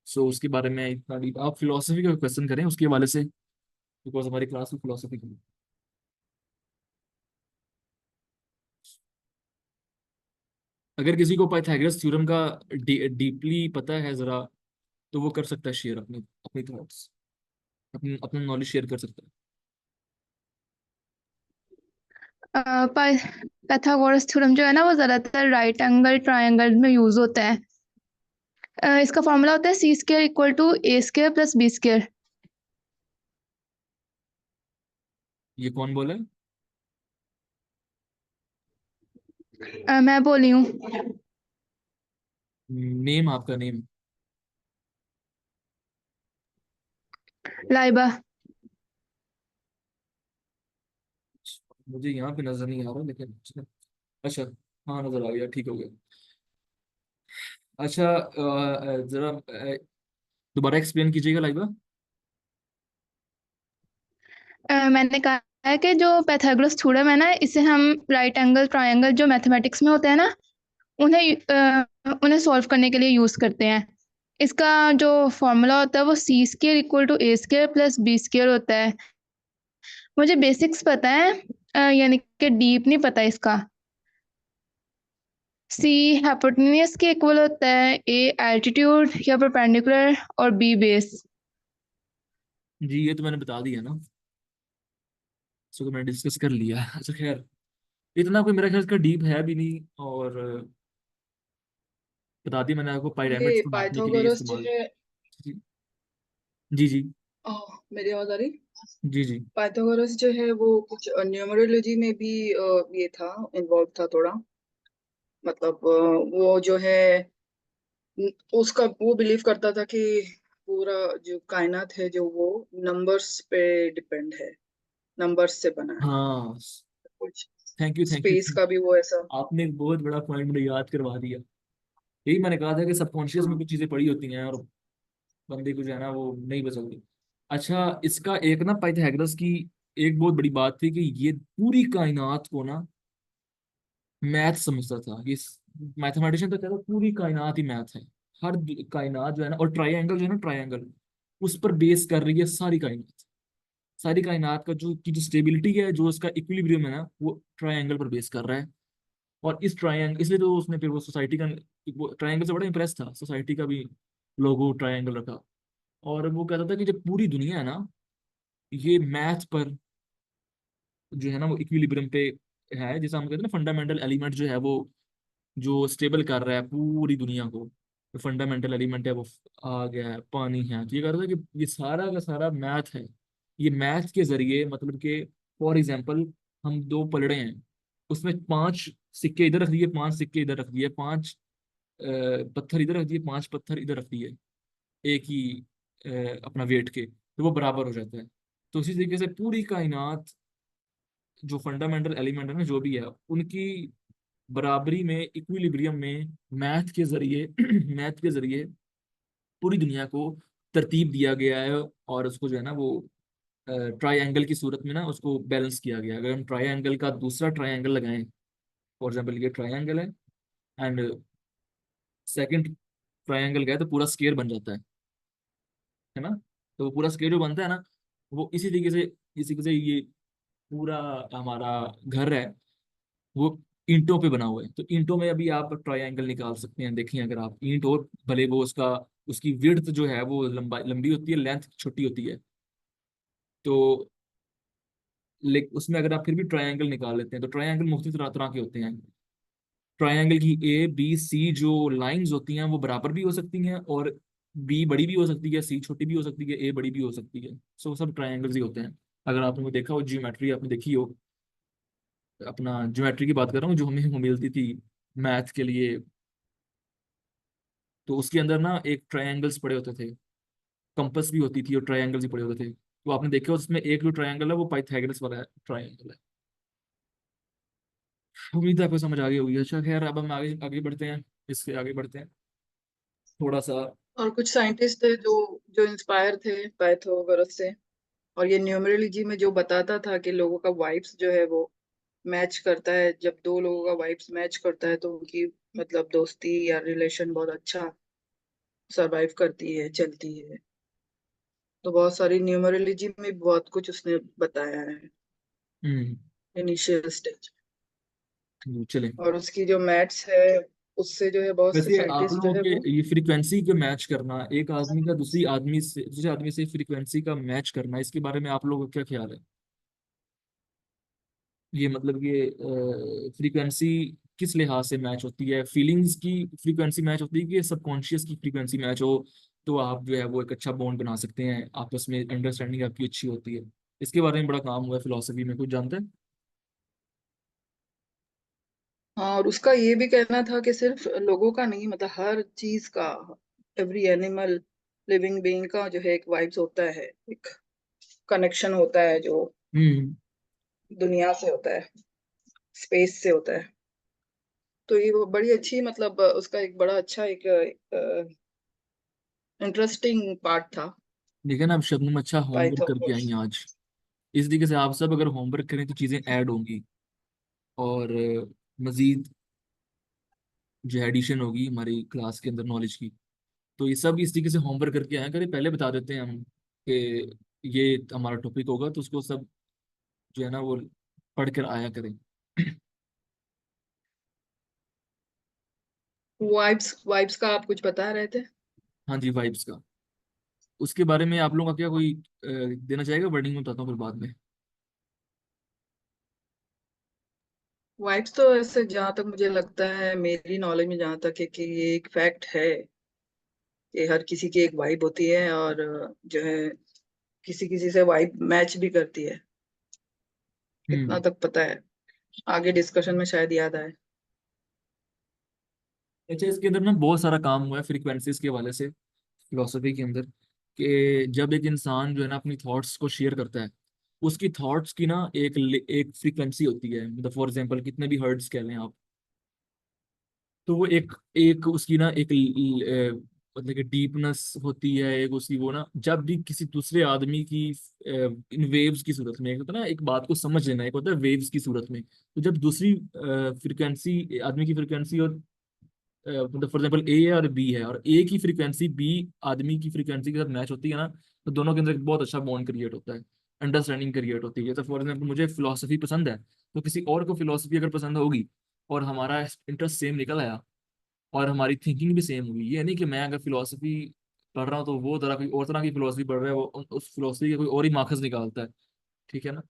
सो उसके बारे में इतना डीप आप फिलोसफी का क्वेश्चन करें उसके हवाले से, बिकॉज हमारी क्लास में फिलोसफी की। अगर किसी को पाइथागोरस थ्योरम का डीपली पता है जरा, तो वो कर सकता है शेयर अपनी अपनी थॉट्स, अपनी अपना नॉलेज शेयर कर सकता है। पाइथागोरस थ्योरम जो है ना वो ज्यादातर राइट एंगल ट्रायंगल में यूज होता है। इसका फॉर्मूला होता है C square equal to A square plus B square. ये कौन बोला है? मैं बोली हूँ। नेम, आपका नेम? लाइबा। मुझे यहाँ पे नजर नहीं आ रहा लेकिन अच्छा। अच्छा, हाँ नजर आ गया, ठीक हो गया। अच्छा जरा दोबारा एक्सप्लेन कीजिएगा लाइबा। मैंने कहा है कि जो पाइथागोरस थ्योरम है ना इसे हम राइट एंगल ट्रायंगल जो मैथमेटिक्स में होते हैं ना उन्हें सॉल्व करने के लिए यूज करते हैं। इसका जो फॉर्मूला होता है वो C square equal to A square plus B square होता है। मुझे बेसिक्स पता है, यानी कि डीप नहीं पता इसका। सी हाइपोटेन्यूज के इक्वल होता है, ए एल्टीट्यूड या परपेंडिकुलर और बी बेस। जी ये तो मैंने बता दिया ना, इसको तो मैंने डिस्कस कर लिया। अच्छा खैर, इतना कोई मेरा ख्याल का डीप है भी नहीं, और बता दिया मैंने आपको, ये पायरामिड्स को नापने के लिए पाइथागोरस जो इस्तेमाल। है। जी जी जी मेरी आवाज आ रही। जी जी। पाइथागोरस जो है वो कुछ न्यूमरोलॉजी में भी ये था, इन्वॉल्व था थोड़ा। मतलब वो जो है उसका वो बिलीव करता था कि पूरा जो कायनात है जो वो नंबर्स पे डिपेंड है, नंबर्स से बना है हाँ, कुछ। Thank you thank you. Space का भी वो ऐसा। आपने एक बहुत बड़ा पॉइंट मुझे याद करवा दिया। यही मैंने कहा था कि सबकॉन्शियस में हाँ। कुछ चीजें पड़ी होती हैं और बंदे को जो है ना वो नहीं बचलती। अच्छा, इसका एक ना पाइथागोरस की एक बहुत बड़ी बात थी कि ये पूरी कायनात को ना मैथ समझता था कि मैथमेटिशियन तो कहता था पूरी कायनात ही मैथ है। हर कायनात जो है ना, और ट्राइंगल जो है ना, ट्राइंगल उस पर बेस कर रही है सारी कायनात। सारी कायनात का जो स्टेबिलिटी है, जो उसका इक्विलिब्रियम है ना, वो ट्राइंगल पर बेस कर रहा है। और इस ट्राइंगल इसलिए तो उसने फिर वो सोसाइटी का, वो ट्राइंगल से बड़ा इंप्रेस था, सोसाइटी का भी लोगो ट्राइंगल रखा। और वो कहता था कि जब पूरी दुनिया है ना, ये मैथ पर जो है ना वो इक्विलिब्रियम पे है, जैसे हम कहते हैं ना फंडामेंटल एलिमेंट जो है वो जो स्टेबल कर रहा है पूरी दुनिया को, जो फंडामेंटल एलिमेंट है वो आ गया है, पानी है। तो ये कह रहा था कि ये सारा का सारा मैथ है। ये मैथ के जरिए मतलब कि फॉर एग्जांपल हम दो पलड़े हैं, उसमें 5 सिक्के इधर रख दिए, 5 सिक्के इधर रख दिए, 5 पत्थर इधर रख दिए, 5 पत्थर इधर रख दिए, एक ही अपना वेट के, तो वो बराबर हो जाता है। तो उसी तरीके से पूरी कायनात जो फंडामेंटल एलिमेंट है ना, जो भी है, उनकी बराबरी में, इक्विलिब्रियम में, मैथ के जरिए मैथ के जरिए पूरी दुनिया को तरतीब दिया गया है। और उसको जो है ना वो ट्राइंगल की सूरत में ना उसको बैलेंस किया गया है। अगर हम ट्राइंगल का दूसरा ट्राइंगल लगाएं, फॉर एग्जांपल ये ट्राइंगल है, एंड सेकंड ट्राइंगल गए तो पूरा स्क्वायर बन जाता है ना। तो वो पूरा स्क्वायर जो बनता है ना, वो इसी तरीके से ये पूरा हमारा घर है, वो ईंटों पे बना हुआ है। तो ईंटों में अभी आप ट्रायंगल निकाल सकते हैं। देखिए अगर आप ईंट, और भले वो उसकी विड्थ जो है वो लंबा लंबी होती है, लेंथ छोटी होती है, तो उसमें अगर आप फिर भी ट्रायंगल निकाल लेते हैं, तो ट्रायंगल मुख्तलिफ तरह तरह के होते हैं। ट्रायंगल की A B C जो लाइंस होती हैं वो बराबर भी हो सकती हैं, और बी बड़ी भी हो सकती है, सी छोटी भी हो सकती है, ए बड़ी भी हो सकती है। सो सब ट्रायंगल्स ही होते हैं। अगर आपने देखा हो, जियोमेट्री आपने देखी हो, अपना ज्योमेट्री की बात कर रहा हूँ जो हमें वो मिलती थी मैथ के लिए, तो उसके अंदर ना एक ट्रायंगल्स पड़े होते थे, कंपस भी होती थी और ट्रायंगल्स भी पड़े होते थे। तो आपने देखा उसमें एक जो ट्रायंगल है वो पाइथागोरस वाला ट्रायंगल है। उम्मीद है आपको समझ आ गई होगी। अच्छा खैर, अब हम आगे आगे बढ़ते हैं, इससे आगे बढ़ते हैं थोड़ा सा। और कुछ साइंटिस्ट थे जो जो इंस्पायर थे पाइथागोरस से। और ये न्यूमरोलॉजी में जो बताता था कि लोगों का वाइब्स जो है वो मैच करता है, जब दो लोगों का वाइब्स मैच करता है तो उनकी मतलब दोस्ती या रिलेशन बहुत अच्छा सरवाइव करती है, चलती है। तो बहुत सारी न्यूमरोलॉजी में बहुत कुछ उसने बताया है हम्म। Initial stage. चलें। और उसकी जो मैथ्स है उससे जो है बहुत से वैसे आप साइंटिस्ट जो लोगों है के वो। ये फ्रीक्वेंसी के मैच करना, एक आदमी का दूसरे आदमी से फ्रीक्वेंसी का मैच करना, इसके बारे में आप लोगों का क्या ख्याल है? ये मतलब ये फ्रीक्वेंसी किस लिहाज से मैच होती है? फीलिंग्स की फ्रीक्वेंसी मैच होती है कि सबकॉन्शियस की फ्रीक्वेंसी मैच हो, तो आप जो है वो एक अच्छा बॉन्ड बना सकते हैं, आपस में अंडरस्टैंडिंग आपकी अच्छी होती है? इसके बारे में बड़ा काम हुआ है फिलोसफी में, कुछ जानते हैं? हाँ, और उसका ये भी कहना था कि सिर्फ लोगों का नहीं, मतलब हर चीज का, एवरी एनिमल लिविंग बीइंग का जो है एक वाइब्स होता है, एक कनेक्शन होता है जो हम्म। दुनिया से होता है, स्पेस से होता है। तो ये वो बड़ी अच्छी मतलब उसका एक बड़ा अच्छा एक इंटरेस्टिंग पार्ट था देखिए ना, आप शबनम अच्छा होमवर्क करके आई पाइथागोरस। हैं आज। इस तरीके से आप सब अगर होमवर्क करें तो चीज़ें ऐड होंगी, और मजीद जो एडिशन होगी हमारी क्लास के अंदर नॉलेज की। तो ये सब इस तरीके से होमवर्क करके आया करें, पहले बता देते हैं हम कि ये हमारा टॉपिक होगा, तो उसको सब जो है ना वो पढ़ कर आया करें। वाइब्स वाइब्स का आप कुछ बता रहे थे। हाँ जी, वाइब्स का, उसके बारे में आप लोगों का क्या कोई देना चाहेगा? वर्डिंग में बताता हूँ फिर बाद में। वाइब्स तो ऐसे जहाँ तक मुझे लगता है, मेरी नॉलेज में जहाँ तक है कि ये एक फैक्ट है कि हर किसी की एक वाइब होती है, और जो है किसी किसी से वाइब मैच भी करती है। इतना हम्म। तक पता है, आगे डिस्कशन में शायद याद आए। अच्छा, इसके अंदर ना बहुत सारा काम हुआ है फ्रीक्वेंसीज के हवाले से, फिलोसफी के अंदर, कि जब एक इंसान जो है ना अपनी थॉट्स को शेयर करता है, उसकी थॉट्स की ना एक फ्रीक्वेंसी होती है। मतलब फॉर एग्जांपल कितने भी हर्ट्ज कह लें आप, तो वो एक एक उसकी ना एक मतलब कि डीपनेस होती है एक उसकी, वो ना जब भी किसी दूसरे आदमी की इन वेव्स की सूरत में, एक होता है ना एक बात को समझ लेना, एक होता है वेव्स की सूरत में, तो जब दूसरी फ्रिक्वेंसी आदमी की फ्रिक्वेंसी और मतलब फॉर एग्जाम्पल ए है और बी है, और ए की फ्रीक्वेंसी बी आदमी की फ्रीक्वेंसी के साथ मैच होती है ना, तो दोनों के अंदर एक बहुत अच्छा बॉन्ड क्रिएट होता है, अंडरस्टैंडिंग क्रिएट होती है। जैसे फॉर एग्जाम्पल मुझे फिलोसफी पसंद है, तो किसी और को फिलोसफी अगर पसंद होगी और हमारा इंटरेस्ट सेम निकल आया और हमारी थिंकिंग भी सेम हुई, ये नहीं कि मैं अगर फिलोसफी पढ़ रहा हूँ तो वो तरह की और तरह की फिलोसफी पढ़ रहा है, वो उस फिलोसफी के कोई और ही मार्क्स निकालता है, ठीक है ना।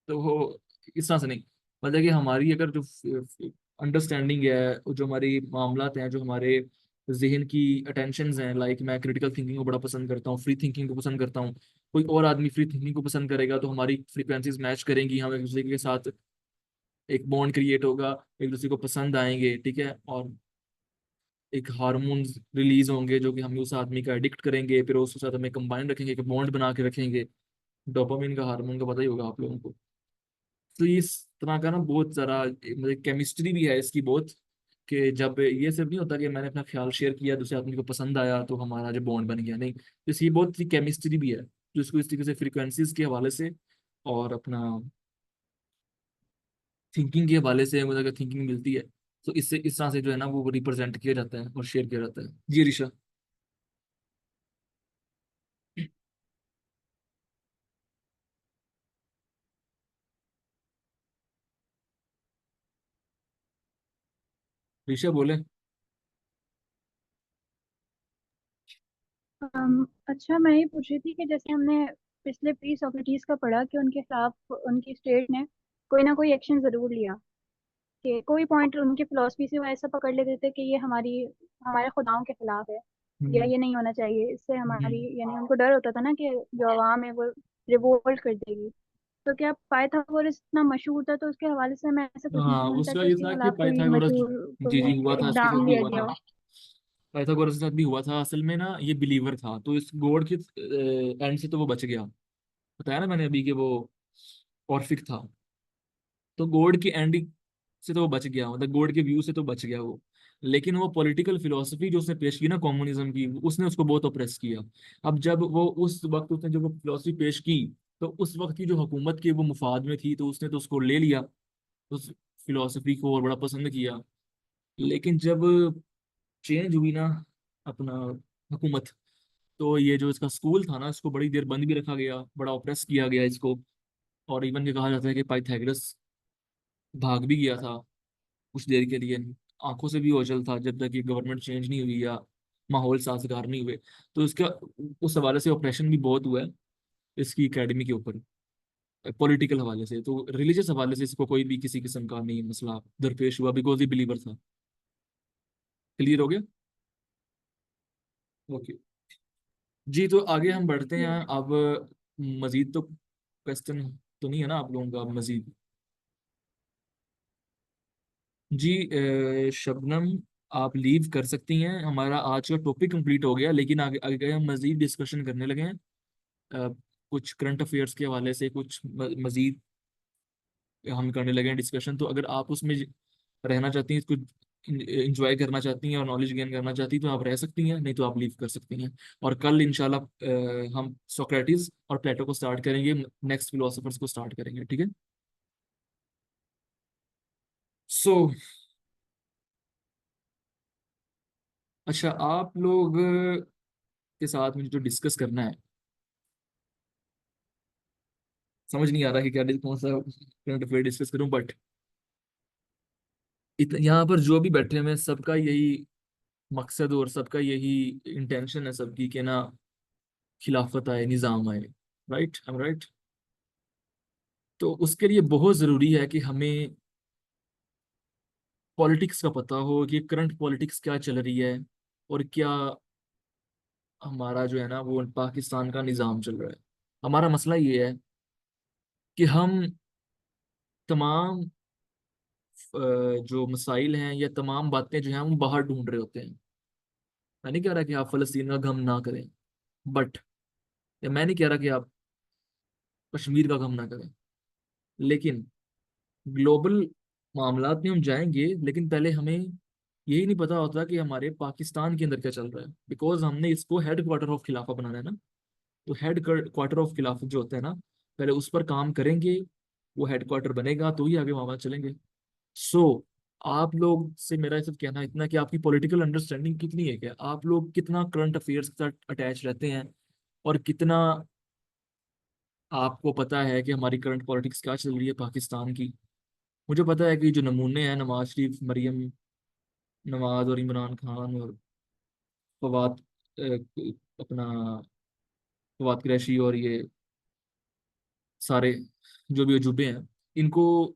तो वो इस तरह से नहीं, मतलब कि हमारी अगर जो अंडरस्टैंडिंग है, जो हमारी मामलात हैं, जो हमारे जहन की अटेंशंस हैं, लाइक मैं क्रिटिकल थिंकिंग को बड़ा पसंद करता हूँ, फ्री थिंकिंग को पसंद करता हूँ, कोई और आदमी फ्री थिंकिंग को पसंद करेगा, तो हमारी फ्रीक्वेंसीज मैच करेंगी, हम एक दूसरे के साथ एक बॉन्ड क्रिएट होगा, एक दूसरे को पसंद आएंगे, ठीक है। और एक हार्मोन्स रिलीज होंगे जो कि हमें उस आदमी का एडिक्ट करेंगे, फिर उसके साथ हमें कंबाइन रखेंगे, एक बॉन्ड बना के रखेंगे। डोपामिन का हार्मोन का पता ही होगा आप लोगों को। तो इस तरह का ना बहुत सारा मतलब केमिस्ट्री भी है इसकी बहुत, कि जब ये सिर्फ नहीं होता कि मैंने अपना ख्याल शेयर किया, दूसरे आदमी को पसंद आया तो हमारा जो बॉन्ड बन गया, नहीं, तो इसकी बहुत सी केमिस्ट्री भी है, जो इसको इस तरीके से फ्रीक्वेंसीज के हवाले से और अपना थिंकिंग के हवाले से मुझे अगर थिंकिंग मिलती है, तो इससे इस तरह से जो है ना वो रिप्रेजेंट किया जाता है और शेयर किया जाता है। जी ऋषा। ऋषा बोले। अच्छा, मैं ये पूछ रही थी कि जैसे हमने पिछले प्री सोक्रेटिस का पढ़ा कि उनके खिलाफ उनकी स्टेट ने कोई ना कोई एक्शन जरूर लिया, कि कोई पॉइंट उनकी फिलोसफी से वो ऐसा पकड़ लेते थे कि ये हमारे खुदाओं के खिलाफ है, या हम्म। ये नहीं होना चाहिए, इससे हमारी, हम्म। यानी उनको डर होता था ना कि जो आवाम है वो रिवोल्ट कर देगी। तो क्या पाइथागोरस इतना मशहूर था तो उसके हवाले से हमें ऐसा कुछ हाँ, नहीं मिलता उसका कि ये उसके था कि खिलाफ कोई पाइथागोरस, मशहूर जी जी, हुआ था, उसके साथ इकदाम भी लिया हुआ गया था। हो? पाइथागोरस के साथ भी हुआ था, असल में ना ये बिलीवर था, तो इस गॉड के एंड से तो वो बच गया, बताया ना मैंने अभी कि वो ऑर्फिक था, तो गॉड की एंड से तो वो बच गया, मतलब गॉड के व्यू से तो बच गया वो। लेकिन वो पॉलिटिकल फिलोसफी जो उसने पेश की ना कम्युनिज्म की, उसने उसको बहुत ऑप्रेस किया। अब जब वो उस वक्त उसने जो वो फिलोसफी पेश की, तो उस वक्त की जो हुकूमत की वो मुफाद में थी, तो उसने तो उसको ले लिया, उस फिलोसफी को, और बड़ा पसंद किया। लेकिन जब चेंज हुई ना अपना हुकूमत, तो ये जो इसका स्कूल था ना, इसको बड़ी देर बंद भी रखा गया, बड़ा ऑप्रेस किया गया इसको। और इवन ये कहा जाता है कि पाइथागोरस भाग भी गया था कुछ देर के लिए, आंखों से भी ओझल था जब तक ये गवर्नमेंट चेंज नहीं हुई या माहौल साजगार नहीं हुए। तो इसका उस हवाले से ऑपरेशन भी बहुत हुआ है इसकी एकेडमी के ऊपर, पॉलिटिकल हवाले से, तो रिलीजियस हवाले से इसको कोई भी किसी किस्म का नहीं मसला दरपेश हुआ, बिकॉज ये बिलीवर था। क्लियर हो गया। ओके जी, तो आगे हम बढ़ते हैं अब। मजीद तो क्वेश्चन तो नहीं है ना आप लोगों का अब मजीद? जी शबनम, आप लीव कर सकती हैं, हमारा आज का टॉपिक कंप्लीट हो गया, लेकिन आगे आगे हम मजीद डिस्कशन करने लगे हैं। अ, कुछ करंट अफेयर्स के हवाले से कुछ मजीद हम करने लगे हैं डिस्कशन, तो अगर आप उसमें रहना चाहती हैं, कुछ इंजॉय करना चाहती हैं और नॉलेज गेन करना चाहती हैं, तो आप रह सकती हैं, नहीं तो आप लीव कर सकती हैं। और कल इंशाल्लाह हम सोक्रेटिस और प्लेटो को स्टार्ट करेंगे, नेक्स्ट फिलोसफर्स को स्टार्ट करेंगे, ठीक है। सो अच्छा, आप लोग के साथ मुझे जो डिस्कस करना है, समझ नहीं आ रहा कि क्या कौन सा करंट अफेयर डिस्कस करूं, बट यहाँ पर जो भी बैठे हुए हैं सबका यही मकसद और सबका यही इंटेंशन है सबकी, कि ना खिलाफत आए, निज़ाम आए, राइट, आई एम राइट। तो उसके लिए बहुत ज़रूरी है कि हमें पॉलिटिक्स का पता हो कि करंट पॉलिटिक्स क्या चल रही है, और क्या हमारा जो है ना वो पाकिस्तान का निज़ाम चल रहा है। हमारा मसला ये है कि हम तमाम जो मसाइल हैं या तमाम बातें जो हैं हम बाहर ढूंढ रहे होते हैं। मैं नहीं कह रहा कि आप फ़लस्तीन का गम ना करें, बट या मैं नहीं कह रहा कि आप कश्मीर का गम ना करें, लेकिन ग्लोबल मामलात में हम जाएंगे, लेकिन पहले हमें यही नहीं पता होता कि हमारे पाकिस्तान के अंदर क्या चल रहा है, बिकॉज हमने इसको हेड क्वार्टर ऑफ खिलाफा बनाना है ना। तो हेड क्वार्टर ऑफ खिलाफत जो होता है ना, पहले उस पर काम करेंगे, वो हेड क्वार्टर बनेगा तो ही आगे वहां चलेंगे। सो आप लोग से मेरा सिर्फ कहना इतना कि आपकी पॉलिटिकल अंडरस्टैंडिंग कितनी है, क्या आप लोग कितना करंट अफेयर्स के साथ अटैच रहते हैं, और कितना आपको पता है कि हमारी करंट पॉलिटिक्स क्या चल रही है पाकिस्तान की। मुझे पता है कि जो नमूने हैं, नवाज शरीफ, मरियम नवाज और इमरान खान और फवाद अपना फवाद कुरैशी और ये सारे जो भी अजूबे हैं, इनको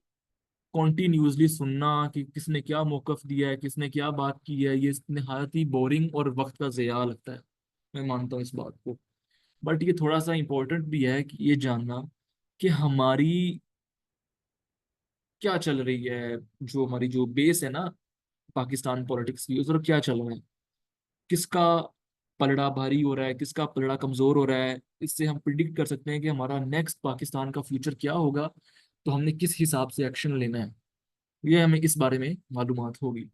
कॉन्टिन्यूसली सुनना कि किसने क्या मौकफ दिया है, किसने क्या बात की है, ये निहायत ही बोरिंग और वक्त का ज़िया लगता है। मैं मानता हूँ इस बात को। बट ये थोड़ा सा इम्पोर्टेंट भी है कि ये जानना कि हमारी क्या चल रही है, जो हमारी जो बेस है ना पाकिस्तान पॉलिटिक्स की, उस पर क्या चल रहा है, किसका पलड़ा भारी हो रहा है, किसका पलड़ा कमजोर हो रहा है। इससे हम प्रिडिक्ट कर सकते हैं कि हमारा नेक्स्ट पाकिस्तान का फ्यूचर क्या होगा, तो हमने किस हिसाब से एक्शन लेना है, ये हमें इस बारे में मालूमात होगी।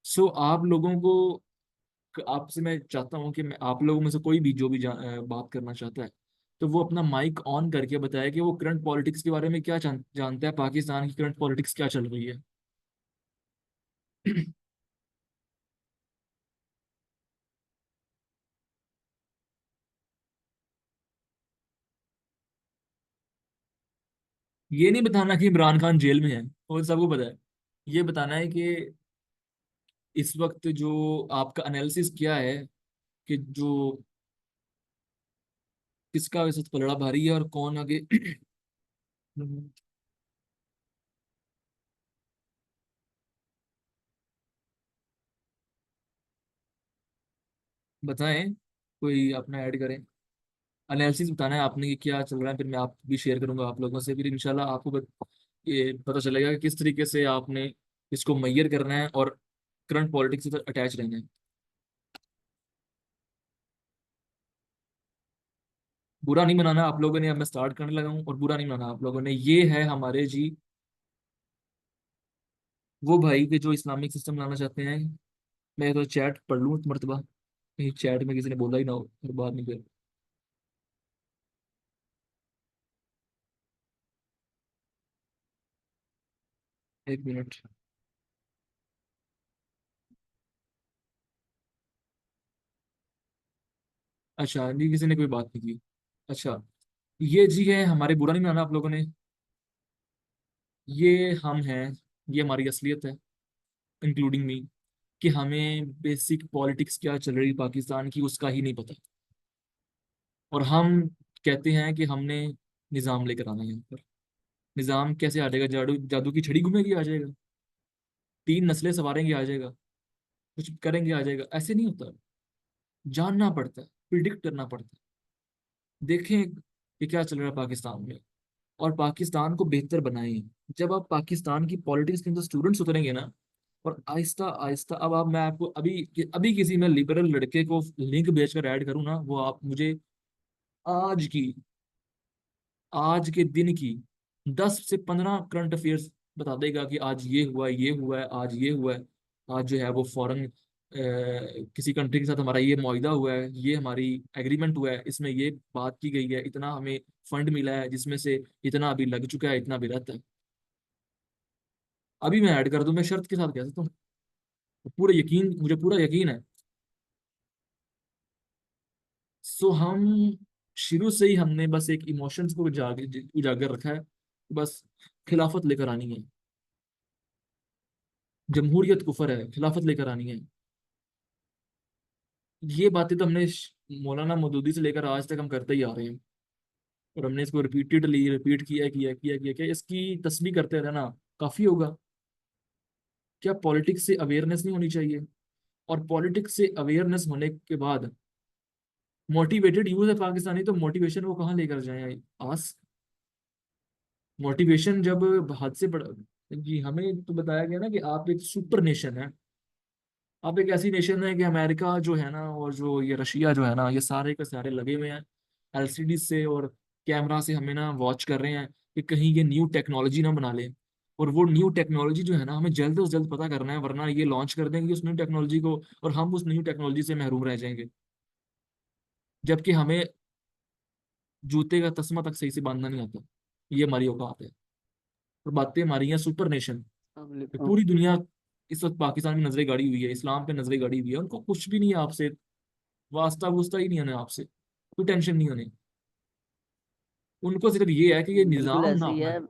सो आप लोगों को, आपसे मैं चाहता हूँ कि मैं आप लोगों में से कोई भी जो भी बात करना चाहता है, तो वो अपना माइक ऑन करके बताए कि वो करंट पॉलिटिक्स के बारे में क्या जानता है, पाकिस्तान की करंट पॉलिटिक्स क्या चल रही है। ये नहीं बताना कि इमरान खान जेल में है, वो सबको पता है। ये बताना है कि इस वक्त जो आपका एनालिसिस क्या है, कि जो किसका वैसे पलड़ा भारी है और कौन आगे। बताएं, कोई अपना ऐड करें। एनालिसिस बताना है आपने कि क्या चल रहा है, फिर मैं आप भी शेयर करूंगा आप लोगों से, फिर इंशाल्लाह आपको ये पता चलेगा कि किस तरीके से आपने इसको मैयर करना है और करंट पॉलिटिक्स से अटैच रहना है। बुरा नहीं मनाना आप लोगों ने, अब मैं स्टार्ट करने लगा हूँ, और बुरा नहीं मनाना आप लोगों ने। ये है हमारे जी वो भाई के जो इस्लामिक सिस्टम लाना चाहते हैं। मैं तो चैट पढ़ लूँ एक मरतबा, कहीं चैट में किसी ने बोला ही ना हो फिर बाद में फिर। एक मिनट। अच्छा, नहीं किसी ने कोई बात नहीं की। अच्छा, ये जी है हमारे, बुरा नहीं माना आप लोगों ने। ये हम हैं, ये हमारी असलियत है, इंक्लूडिंग मी, कि हमें बेसिक पॉलिटिक्स क्या चल रही पाकिस्तान की उसका ही नहीं पता। और हम कहते हैं कि हमने निज़ाम लेकर आना है यहाँ पर। निज़ाम कैसे आ जाएगा, जादू जादू की छड़ी घूमेगी आ जाएगा, 3 नस्लें संवारेंगे आ जाएगा, कुछ करेंगे आ जाएगा, ऐसे नहीं होता। जानना पड़ता है, प्रिडिक्ट करना पड़ता है। देखें कि क्या चल रहा है पाकिस्तान में, और पाकिस्तान को बेहतर बनाएं। जब आप पाकिस्तान की पॉलिटिक्स के अंदर स्टूडेंट्स उतरेंगे ना, और आहिस्ता आहिस्ता, अब आप, मैं आपको अभी अभी किसी में लिबरल लड़के को लिंक भेजकर ऐड करूँ ना, वो आप मुझे आज की, आज के दिन की 10 से 15 करंट अफेयर्स बता देगा कि आज ये हुआ है, ये हुआ है, आज ये हुआ है। आज जो है वो फॉरेन किसी कंट्री के साथ हमारा ये मुआहिदा हुआ है, ये हमारी एग्रीमेंट हुआ है, इसमें ये बात की गई है, इतना हमें फंड मिला है, जिसमें से इतना अभी लग चुका है, इतना अभी रहता है। अभी मैं ऐड कर दूं, मैं शर्त के साथ कह सकता हूँ, पूरा यकीन, मुझे पूरा यकीन है। सो हम शुरू से ही हमने बस एक इमोशंस को उजागर उजागर रखा है, बस खिलाफत लेकर आनी है, जमहूरियत कुफर है, खिलाफत लेकर आनी है। ये बातें तो हमने मौलाना मौदूदी से लेकर आज तक हम करते ही आ रहे हैं, और हमने इसको रिपीटेडली रिपीट किया, इसकी तस्बीह करते रहना काफी होगा। क्या पॉलिटिक्स से अवेयरनेस नहीं होनी चाहिए? और पॉलिटिक्स से अवेयरनेस होने के बाद मोटिवेटेड यूथ है पाकिस्तानी, तो मोटिवेशन वो कहाँ लेकर जाए आस, मोटिवेशन जब हद से बड़ा। जी, हमें तो बताया गया ना कि आप एक सुपर नेशन है, आप एक ऐसी नेशन है कि अमेरिका जो है ना, और जो ये रशिया जो है ना, ये सारे के सारे लगे हुए हैं एलसीडी से और कैमरा से हमें ना वॉच कर रहे हैं कि कहीं ये न्यू टेक्नोलॉजी ना बना ले, और वो न्यू टेक्नोलॉजी जो है ना, हमें जल्द से जल्द पता करना है, वरना ये लॉन्च कर देंगे उस न्यू टेक्नोलॉजी को और हम उस न्यू टेक्नोलॉजी से महरूम रह जाएंगे, जबकि हमें जूते का तस्मा तक सही से बांधना नहीं आता। ये हमारी औकात है। और बातें हमारी हैं सुपर नेशन, अस्सलाम पूरी दुनिया इस वक्त पाकिस्तान में नजरें गाड़ी हुई है, इस्लाम पे नजरें गाड़ी हुई है, उनको कुछ भी नहीं है आपसे, वास्ता वुस्ता ही नहीं है उन्हें आपसे, कोई टेंशन नहीं उन्हें। उनको सिर्फ ये है कि ये बिल्कुल निज़ाम ना ऐसे ही अपना, है।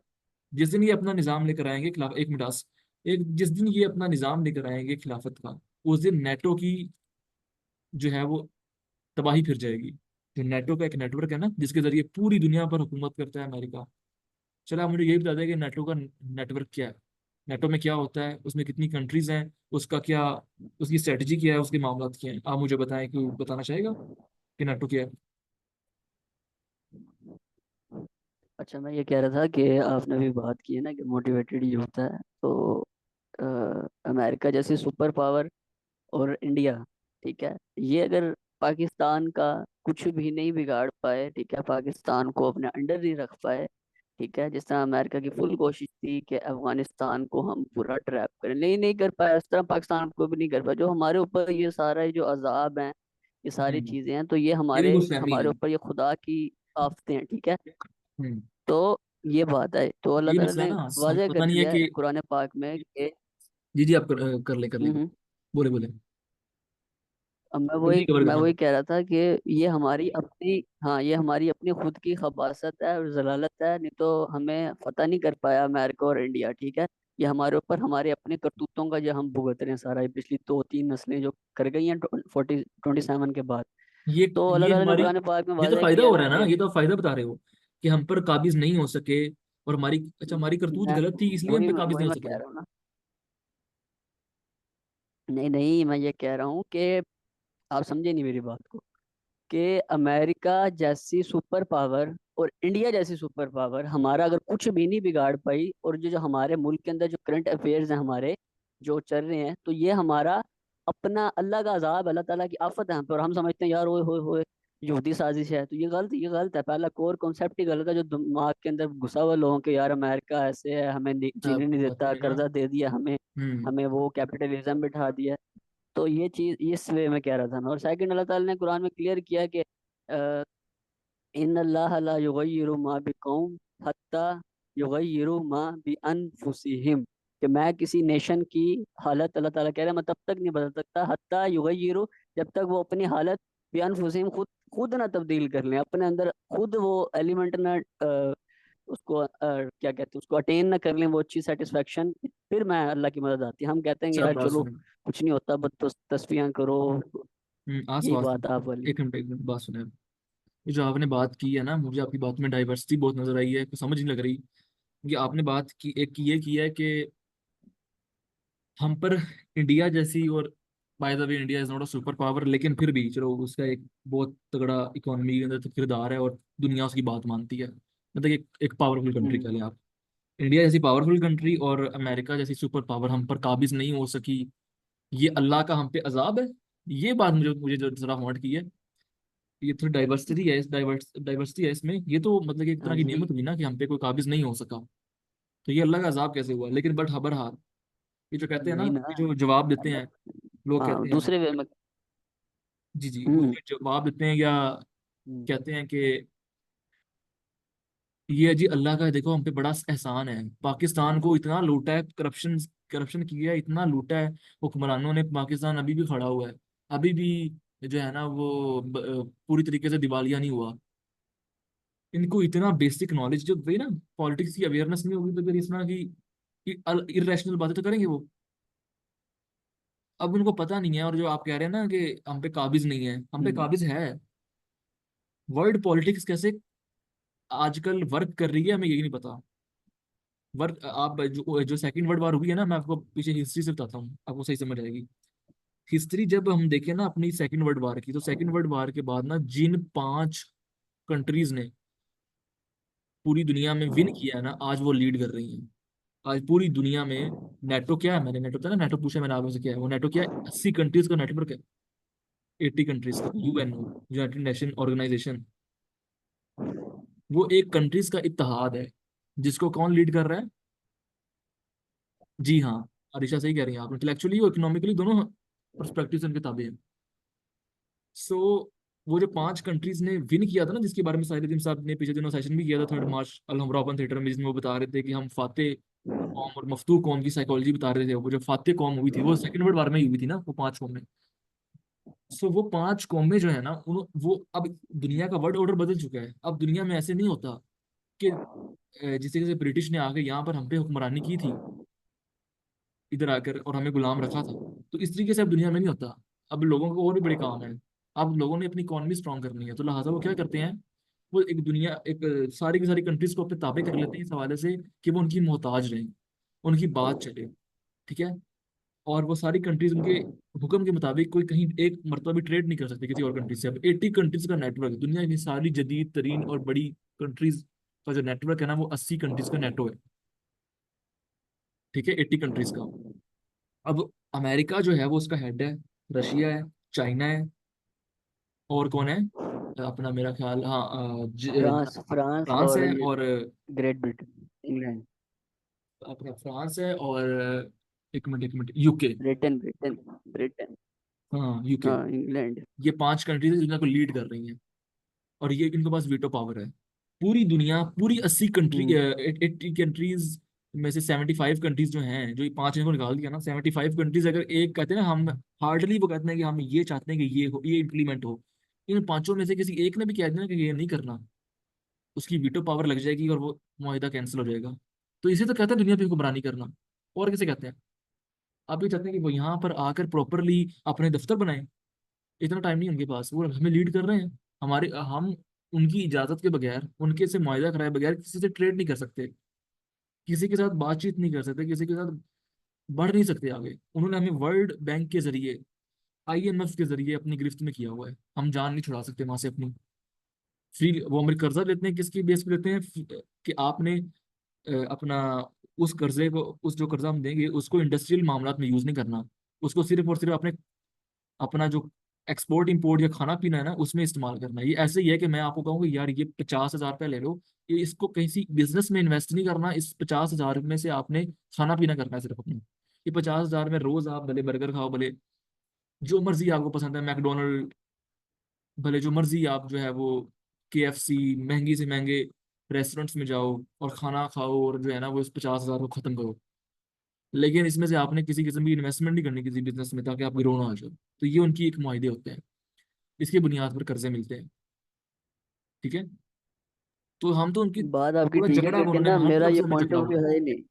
जिस दिन ये अपना निज़ाम लेकर आएंगे खिलाफ, एक मिनट, एक जिस दिन ये अपना निज़ाम लेकर आएंगे खिलाफत का, उस दिन नेटो की जो है वो तबाही फिर जाएगी। जो नेटो का एक नेटवर्क है ना, जिसके जरिए पूरी दुनिया पर हुकूमत करता है अमेरिका। चलो आप मुझे यही बता दें कि नेटो का नेटवर्क क्या है, नेटो में क्या होता है, उसमें कितनी कंट्रीज हैं, उसका क्या, उसकी स्ट्रेटजी क्या है, उसके मामला क्या हैं, आप मुझे बताएं, कि बताना चाहेगा कि नेटो क्या है। अच्छा, मैं ये कह रहा था कि आपने भी बात की है ना कि मोटिवेटेड यूथ है, तो अ, अमेरिका जैसी सुपर पावर और इंडिया, ठीक है, ये अगर पाकिस्तान का कुछ भी नहीं बिगाड़ पाए, ठीक है, पाकिस्तान को अपने अंडर नहीं रख पाए, ठीक है, जिस तरह अमेरिका की फुल कोशिश थी कि अफगानिस्तान को हम पूरा ट्रैप करें, नहीं कर पाया, इस तरह पाकिस्तान को भी नहीं कर पाया। जो हमारे ऊपर ये सारा जो अजाब है, ये सारी हम्म। चीजें हैं, तो ये ये भी हमारे कुछ फहमी हमारे है। ऊपर ये खुदा की आफतें हैं, ठीक है। हम्म। तो ये बात है, तो अल्लाह यही ताला मसला है ने ना, हम वाज़ह पता कर नहीं है दिया कि, है कुरान पाक में कि जी जी आप कर ले कर ले, हम्म, बोले बोले, अब जल्दी कवर मैं करना। वही कह रहा था कि ये हमारी अपनी, हाँ, ये हमारी अपनी खुद की खबासत है और जलालत है, नहीं तो हमें पता नहीं कर पाया अमेरिका और इंडिया, ठीक है। ये हमारे ऊपर हमारे अपने करतूतों का जो हम भुगत रहे हैं सारा, ये पिछली 2-3 नस्लें जो कर गई हैं 47 के बाद। ये तो अल्लाह ये ताला ने हमारी, कुरान पाक में ये तो वाज़ह फायदा किया हो ना रहा है ना, कि ये तो फायदा बता रहे हो कि हम पर काबिज नहीं हो सके, और हमारी, अच्छा हमारी करतूत मैं गलत थी इसलिए हम पे काबिज वही नहीं हो मैं सके कह वो। रहा हूँ ना। नहीं नहीं, मैं ये कह रहा हूँ कि आप समझे नहीं मेरी बात को, कि अमेरिका जैसी सुपर पावर और इंडिया जैसी सुपर पावर हमारा अगर कुछ भी नहीं बिगाड़ पाई, और जो जो हमारे मुल्क के अंदर जो करंट अफेयर्स हैं हमारे जो चल रहे हैं, तो ये हमारा अपना अल्लाह का अजाब, अल्लाह ताला की आफत है हम पे, और हम समझते हैं यार ओए होए होए यहूदी साजिश है। तो ये गलत है, पहला कोर कॉन्सेप्ट ही गलत है जो दिमाग के अंदर घुसा हुआ लोगों के, यार अमेरिका ऐसे है, हमें जीने नहीं आपकी बात देता, में ना, कर्जा दे दिया हमें, हम्म। हमें वो कैपिटलिज्म बिठा दिया। तो ये चीज इस वे में कह रहा था मैं। और सेकंड, अल्लाह ताला ने कुरान में क्लियर किया कि इन अल्लाह ला युगय्यिरु मा बिकौम हत्ता युगय्यिरु मा बिअनफुसिहिम, कि मैं किसी नेशन की हालत, अल्लाह ताला कह रहा है, मैं तब तक नहीं बदल सकता हत्ता युगय्यिरु, जब तक वो अपनी हालत बिअनफुसिहिम खुद खुद ना तब्दील कर लें, अपने अंदर खुद वो एलिमेंट ना उसको क्या कहते हैं, उसको अटेन ना कर लें वो अच्छी सेटिस्फेक्शन, फिर मैं अल्लाह की मदद आती है। हम कहते हैं कि अच्छा आप यार बात चलो सुने, कुछ नहीं होता, बस तो तस्वीरें करो, आज यही बात बात सुने, आप वाली। एक मिनट बात सुने। ये जो आपने बात की है ना, मुझे आपकी बात में डाइवर्सिटी बहुत नजर आई है, कुछ समझ नहीं लग रही कि आपने बात की, एक ये किया है कि हम पर इंडिया जैसी, और by the way India is not a super power, लेकिन फिर भी चलो उसका एक बहुत तगड़ा इकोनॉमी के अंदर तो किरदार है, और दुनिया उसकी बात मानती है, मतलब एक पावरफुल कंट्री कह हम्म। लें आप। इंडिया जैसी पावरफुल कंट्री और अमेरिका जैसी सुपर पावर हम पर काबिज नहीं हो सकी, ये अल्लाह का हम पे अजाब है। ये बात मुझे मुझे जो जरा हॉट की है, ये थोड़ी डाइवर्सिटी है, इस डाइवर्सिटी है इसमें, ये तो मतलब कि एक तरह हाँ की जी। नेमत हुई ना कि हम पे कोई काबिज नहीं हो सका, तो ये अल्लाह का अजाब कैसे हुआ। लेकिन बट बहरहाल, ये जो कहते हैं ना, नहीं ना, ये जो जवाब देते अल्लाह, हैं, लोग हाँ, कहते हैं, दूसरे वे में। जी जी, वो हम्म। जो जवाब देते हैं या हम्म। कहते हैं कि ये जी अल्लाह का देखो हम पे बड़ा एहसान है, पाकिस्तान को इतना लूटा है, करप्शन करप्शन किया है, इतना लूटा है हुक्मरानों ने, पाकिस्तान अभी भी खड़ा हुआ है, अभी भी जो है ना वो पूरी तरीके से दिवालिया नहीं हुआ। इनको इतना बेसिक नॉलेज, जो वही ना, पॉलिटिक्स की अवेयरनेस नहीं होगी तो फिर इस तरह की इरेशनल बातें तो करेंगे वो। अब उनको पता नहीं है, और जो आप कह रहे हैं ना कि हम पे काबिज नहीं है, हम पे हम्म। काबिज है। वर्ल्ड पॉलिटिक्स कैसे आजकल वर्क कर रही है हमें यही नहीं पता। वर्क, आप जो जो सेकंड वर्ल्ड वॉर हुई है ना, मैं आपको पीछे हिस्ट्री से बताता हूँ, आपको सही समझ आएगी। हिस्ट्री जब हम देखें ना अपनी सेकंड वर्ल्ड वॉर की, तो सेकंड वर्ल्ड वॉर के बाद ना जिन 5 कंट्रीज ने पूरी दुनिया में विन किया है ना, आज वो लीड कर रही हैं। आज पूरी दुनिया में नेटो क्या है, मैंने नेटो था ना, नेटो पूछा मैंने आपसे क्या है, वो नेटो क्या है, 80 कंट्रीज का नेटवर्क है, 80 कंट्रीज का, यूएनओ, यूनाइटेड नेशन ऑर्गेनाइजेशन। वो एक कंट्रीज का इत्तेहाद है, जिसको कौन लीड कर रहा है, जी हाँ, अरिशा सही कह रही हैं आप, इंटेलेक्चुअली और इकोनॉमिकली दोनों पर्सपेक्टिव से उनके ताबे हैं। सो वो जो 5 कंट्रीज ने विन किया था ना, जिसके बारे में साहिरुद्दीन साहब ने पिछले दिनों सेशन भी किया था 3 मार्च अलहमरा ओपन थिएटर में, जिसमें वो बता रहे थे कि हम फाते कौम और मफतू कौम की साइकोलॉजी बता रहे थे। वो जो फाते कौम हुई थी वो सेकंड वर्ल्ड वार में ही हुई थी ना, वो 5 कौमें। सो वो 5 कौमें जो है ना, वो अब दुनिया का वर्ल्ड ऑर्डर बदल चुका है। अब दुनिया में ऐसे नहीं होता कि जिस तरीके से ब्रिटिश ने आके यहाँ पर हम पे हुक्मरानी की थी इधर आकर और हमें गुलाम रखा था, तो इस तरीके से अब दुनिया में नहीं होता। अब लोगों को और भी बड़े काम है। अब लोगों ने अपनी इकॉनमी स्ट्रांग करनी है, तो लिहाजा वो क्या करते हैं, वो एक सारी की सारी कंट्रीज को अपने ताबे कर लेते हैं इस हवाले से कि वो उनकी मोहताज रहें, उनकी बात चले। ठीक है। और वो सारी कंट्रीज उनके हुक्म के मुताबिक कोई कहीं एक मरतबा भी ट्रेड नहीं कर सकती किसी और कंट्री से। अब 80 कंट्रीज का नेटवर्क है, दुनिया की सारी जदीद तरीन और बड़ी कंट्रीज का जो नेटवर्क है ना, वो 80 कंट्रीज का नेटो है। ठीक है, 80 कंट्रीज का। अब अमेरिका जो है वो उसका हेड है, रशिया है, चाइना है, और कौन है, अपना मेरा ख्याल, हाँ, फ्रांस फ्रांस फ्रांस और है, ये और ग्रेट ब्रिटेन, इंग्लैंड, अपना फ्रांस है, और एक minute, UK. Britain Britain Britain हाँ, यूके। हाँ, इंग्लैंड। ये 5 कंट्रीज दुनिया को लीड कर रही हैं, और ये इनके पास वीटो पावर है। पूरी दुनिया, पूरी 80 कंट्री, हम्म 80 कंट्रीज में से 75 कंट्रीज जो हैं, जो ये 5 इनको निकाल दिया ना, 75 कंट्रीज अगर एक कहते हैं ना, हम हार्डली वो कहते हैं कि हम ये चाहते हैं कि ये हो, ये इम्प्लीमेंट हो, इन पांचों में से किसी एक ने भी कह दिया ना कि ये नहीं करना, उसकी वीटो पावर लग जाएगी और वो मुआहिदा कैंसिल हो जाएगा। तो इसे तो कहते हैं दुनिया पे हुक्मरानी करना। और किसे कहते हैं? आप ये चाहते हैं कि वो यहाँ पर आकर प्रॉपरली अपने दफ्तर बनाए, इतना टाइम नहीं है उनके पास, वो हमें लीड कर रहे हैं। हम उनकी इजाजत के बगैर, उनके से मुआहिदा कराए बगैर किसी से ट्रेड नहीं कर सकते, किसी के साथ बातचीत नहीं कर सकते, किसी के साथ बढ़ नहीं सकते आगे। उन्होंने हमें वर्ल्ड बैंक के जरिए, IMF के जरिए अपनी गिरफ्त में किया हुआ है। हम जान नहीं छुड़ा सकते वहां से अपनी। फ्री वो हमें कर्जा लेते हैं, किसकी बेस पे लेते हैं, कि आपने अपना उस कर्जे को, उस जो कर्जा हम देंगे उसको इंडस्ट्रियल मामलात में यूज नहीं करना, उसको सिर्फ और सिर्फ अपने अपना जो एक्सपोर्ट इंपोर्ट या खाना पीना है ना उसमें इस्तेमाल करना है। ये ऐसे ही है कि मैं आपको कहूँगा यार ये 50,000 रुपया ले लो, ये इसको किसी बिजनेस में इन्वेस्ट नहीं करना, इस 50,000 में से आपने खाना पीना करना है सिर्फ अपना। ये 50,000 में रोज आप भले बर्गर खाओ, भले जो मर्जी आपको पसंद है, मैकडोनल्ड, भले जो मर्जी आप जो है वो KFC, महंगी से महंगे रेस्टोरेंट्स में जाओ और खाना खाओ, और जो है ना वो इस 50,000 को खत्म करो। लेकिन इसमें से आपने किसी किस्म की इन्वेस्टमेंट नहीं करनी किसी बिजनेस में, ताकि आप ग्रो ना हो जाओ। तो ये उनकी एक मुआहदे होते हैं, इसकी बुनियाद पर कर्जे मिलते हैं। ठीक है। तो हम तो उनकी बात आपकी पूरा ठीक है, झगड़ा अब लेकिन उन्होंने ना हर मेरा तरफ ये से हमें पॉइंट जकड़ा ऑफ हुआ व्यू है। है ही नहीं।